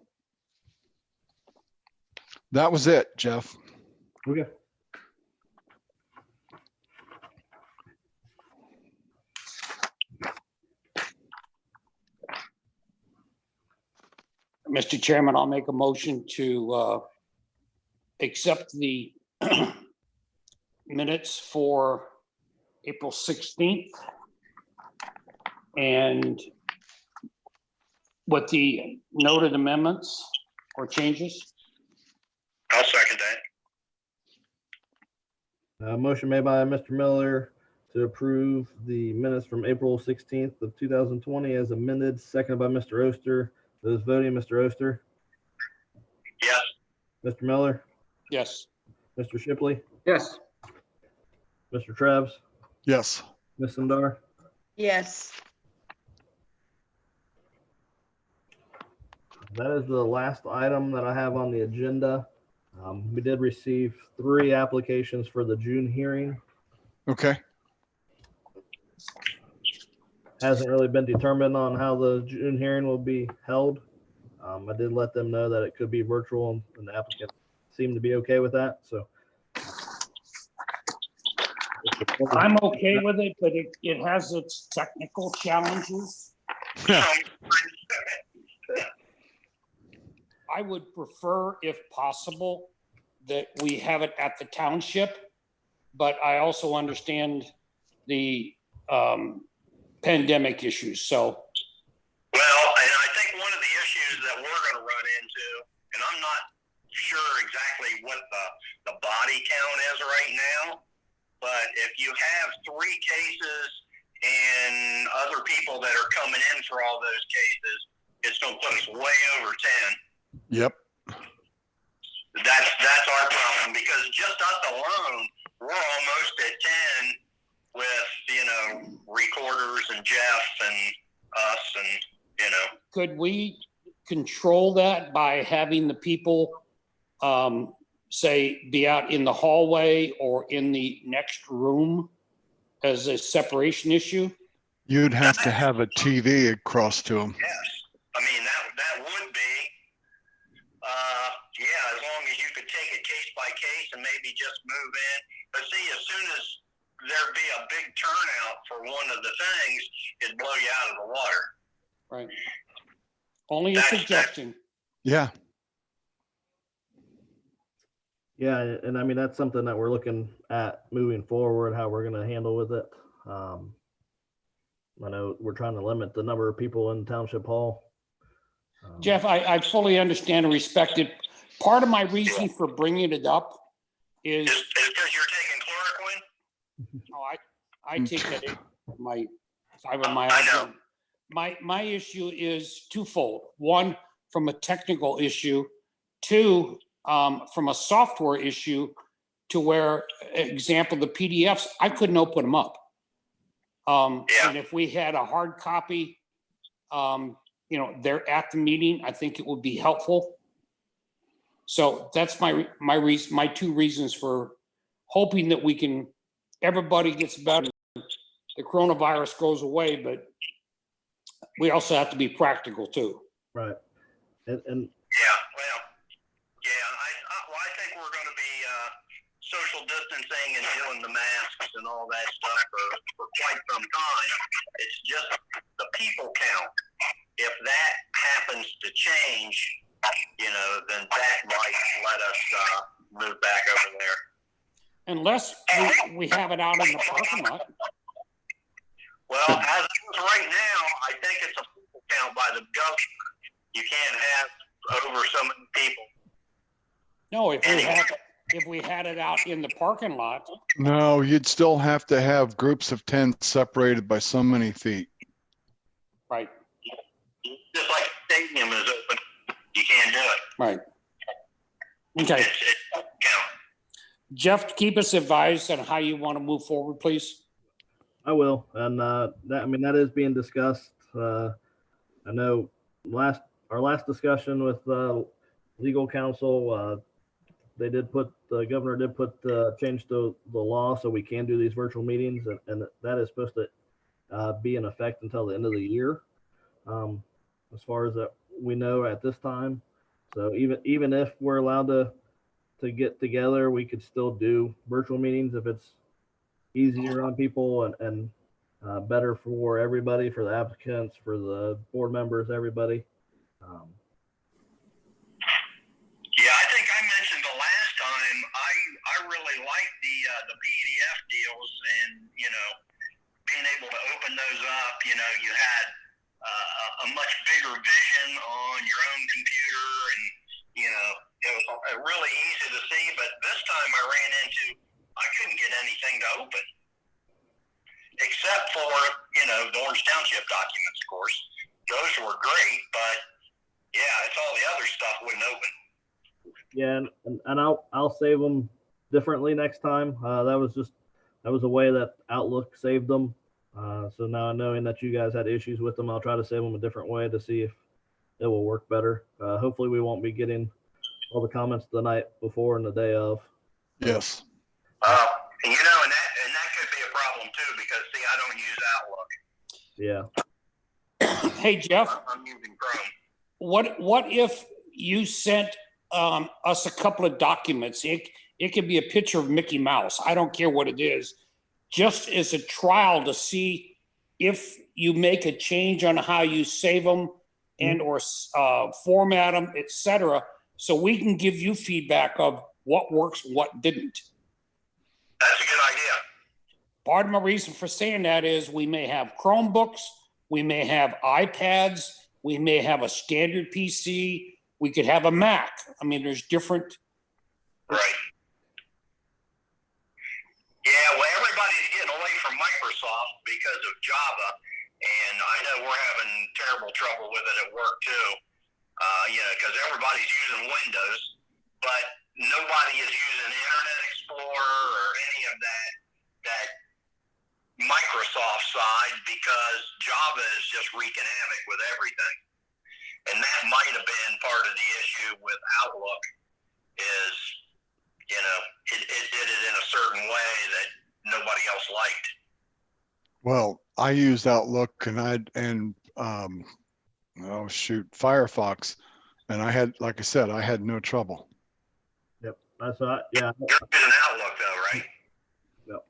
That was it, Jeff. Okay. Mr. Chairman, I'll make a motion to accept the minutes for April 16th and with the noted amendments or changes. I'll second that. Motion made by Mr. Miller to approve the minutes from April 16th of 2020 as amended, seconded by Mr. Oster. Those voting, Mr. Oster, Yes. Mr. Miller, Yes. Mr. Shipley, Yes. Mr. Krebs, Yes. Ms. Sundar. Yes. That is the last item that I have on the agenda. We did receive 3 applications for the June hearing. Okay. Hasn't really been determined on how the June hearing will be held. I did let them know that it could be virtual, and the applicant seemed to be okay with that. So I'm okay with it, but it has its technical challenges. I would prefer, if possible, that we have it at the township, but I also understand the pandemic issues, so. Well, and I think one of the issues that we're going to run into, and I'm not sure exactly what the body count is right now, but if you have 3 cases and other people that are coming in for all those cases, it's going to put us way over 10. Yep. That's our problem, because just us alone, we're almost at 10 with, recorders and Jeff and us and, Could we control that by having the people, say, be out in the hallway or in the next room as a separation issue? You'd have to have a TV across to them. yes. I mean, that would be, yeah, as long as you could take it case by case and maybe just move in. But see, as soon as there'd be a big turnout for one of the things, it'd blow you out of the water. Right. Only a suggestion. Yeah. Yeah, and I mean, that's something that we're looking at moving forward, how we're gonna handle with it. I know we're trying to limit the number of people in Township Hall. Jeff, I fully understand and respect it. Part of my reason for bringing it up is, Is because you're taking chloroquine? oh, I take that my I know. fibromyalgia. My issue is twofold. One, from a technical issue. Two, from a software issue, to where, example, the PDFs, I couldn't open them up. Yeah. And if we had a hard copy, they're at the meeting, I think it would be helpful. So that's my two reasons for hoping that everybody gets better. The coronavirus goes away, but we also have to be practical too. Right. And Yeah, well, yeah, I think we're going to be social distancing and doing the masks and all that stuff for quite some time. It's just the people count. If that happens to change, then that might let us move back over there. Unless we have it out in the parking lot. Well, as it is right now, I think it's a people count by the governor. You can't have over so many people. No, if we had it out in the parking lot, No, you'd still have to have groups of 10 separated by so many feet. right, Just like the stadium is open, you can't do it. right. Okay, It's count. Jeff, keep us advised on how you want to move forward, please. I will, and that is being discussed. I know our last discussion with legal counsel, the governor did change the law so we can do these virtual meetings, and that is supposed to be in effect until the end of the year, as far as that we know at this time. So even if we're allowed to get together, we could still do virtual meetings if it's easier on people and better for everybody, for the applicants, for the board members, everybody. Yeah, I think I mentioned the last time, I really like the PDF deals and, being able to open those up, you had a much bigger vision on your own computer and, it was really easy to see, but this time I ran into, I couldn't get anything to open. Except for, the Orange Township documents, of course. Those were great, but yeah, it's all the other stuff wouldn't open. Yeah, and I'll save them differently next time. That was a way that Outlook saved them. So now knowing that you guys had issues with them, I'll try to save them a different way to see if it will work better. Hopefully we won't be getting all the comments the night before and the day of. Yes. And that could be a problem too, because see, I don't use Outlook. Yeah. Hey, Jeff, I'm using Chrome. what if you sent us a couple of documents? It could be a picture of Mickey Mouse. I don't care what it is, just as a trial to see if you make a change on how you save them and or format them, etc. So we can give you feedback of what works, what didn't. That's a good idea. Part of my reason for saying that is we may have Chromebooks, we may have iPads, we may have a standard PC, we could have a Mac. I mean, there's different. Right. Yeah, well, everybody's getting away from Microsoft because of Java, and I know we're having terrible trouble with it at work too. Because everybody's using Windows, but nobody is using Internet Explorer or any of that Microsoft side because Java is just wreaking havoc with everything. And that might have been part of the issue with Outlook is, it did it in a certain way that nobody else liked. Well, I used Outlook Firefox, and I had, like I said, I had no trouble. Yep. Yeah. You're using Outlook though, right?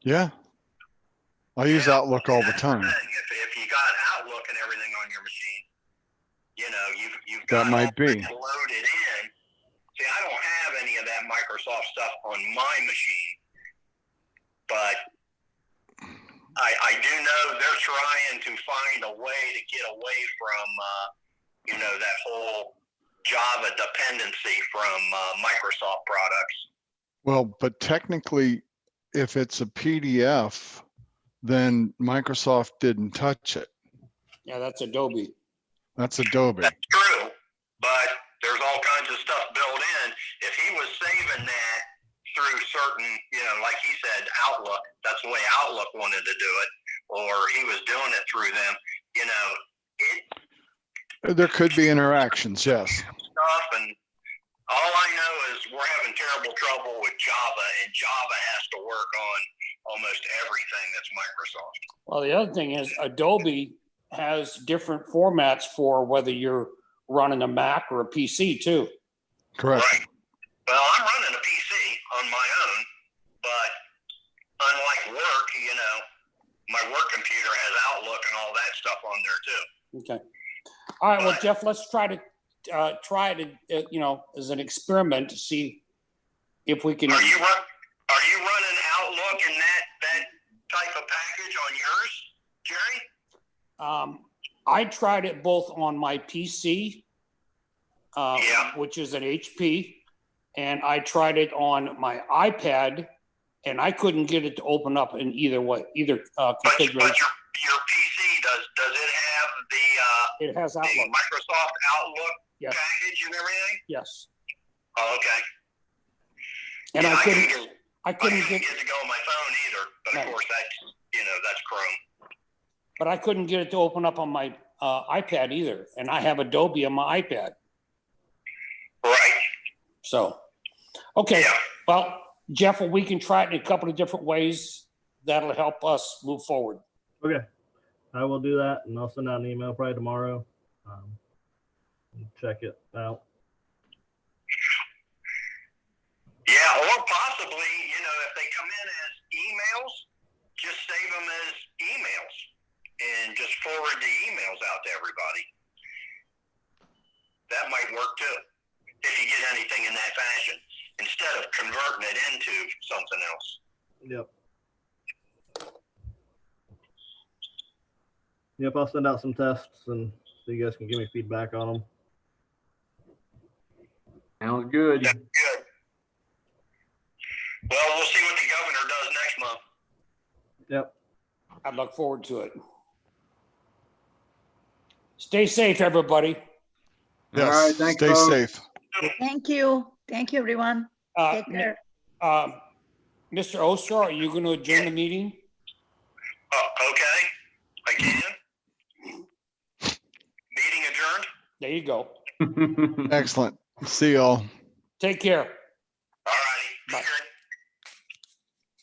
Yeah. I use Outlook all the time. If you got Outlook and everything on your machine. you've That got might be. loaded in. See, I don't have any of that Microsoft stuff on my machine, but I do know they're trying to find a way to get away from, that whole Java dependency from Microsoft products. Well, but technically, if it's a PDF, then Microsoft didn't touch it. Yeah, that's Adobe. That's Adobe. That's true, but there's all kinds of stuff built in. If he was saving that through certain, like he said, Outlook, that's the way Outlook wanted to do it, or he was doing it through them, There could be interactions, yes. stuff, and all I know is we're having terrible trouble with Java, and Java has to work on almost everything that's Microsoft. Well, the other thing is Adobe has different formats for whether you're running a Mac or a PC too. Correct. Right. Well, I'm running a PC on my own, but unlike work, my work computer has Outlook and all that stuff on there too. Okay. All right. Well, Jeff, let's try to as an experiment to see if we can. Are you running Outlook and that type of package on yours, Jerry? I tried it both on my PC, which is an HP, and I tried it on my iPad, and I couldn't get it to open up in either configuration. But your PC does it have the It has the Outlook. Microsoft Outlook Yes. package and everything? Yes. Oh, okay. And Yeah, I couldn't get it to go on my phone either, but Right. of course that's Chrome. But I couldn't get it to open up on my iPad either, and I have Adobe on my iPad. Right. So, okay. Yeah. Well, Jeff, we can try it in a couple of different ways. That'll help us move forward. Okay, I will do that, and I'll send out an email probably tomorrow. And check it out. Yeah, or possibly, if they come in as emails, just save them as emails and just forward the emails out to everybody. That might work too, if you get anything in that fashion, instead of converting it into something else. Yep, I'll send out some tests and so you guys can give me feedback on them. Sounds good. That's good. Well, we'll see what the governor does next month. Yep. I look forward to it. Stay safe, everybody. All right, Yes, thanks, stay folks. safe. Thank you. Thank you, everyone. Take care. Mr. Oster, are you going to adjourn the meeting? Okay, I can. Meeting adjourned. There you go. Excellent. See y'all. Take care. All righty. Bye. Take care.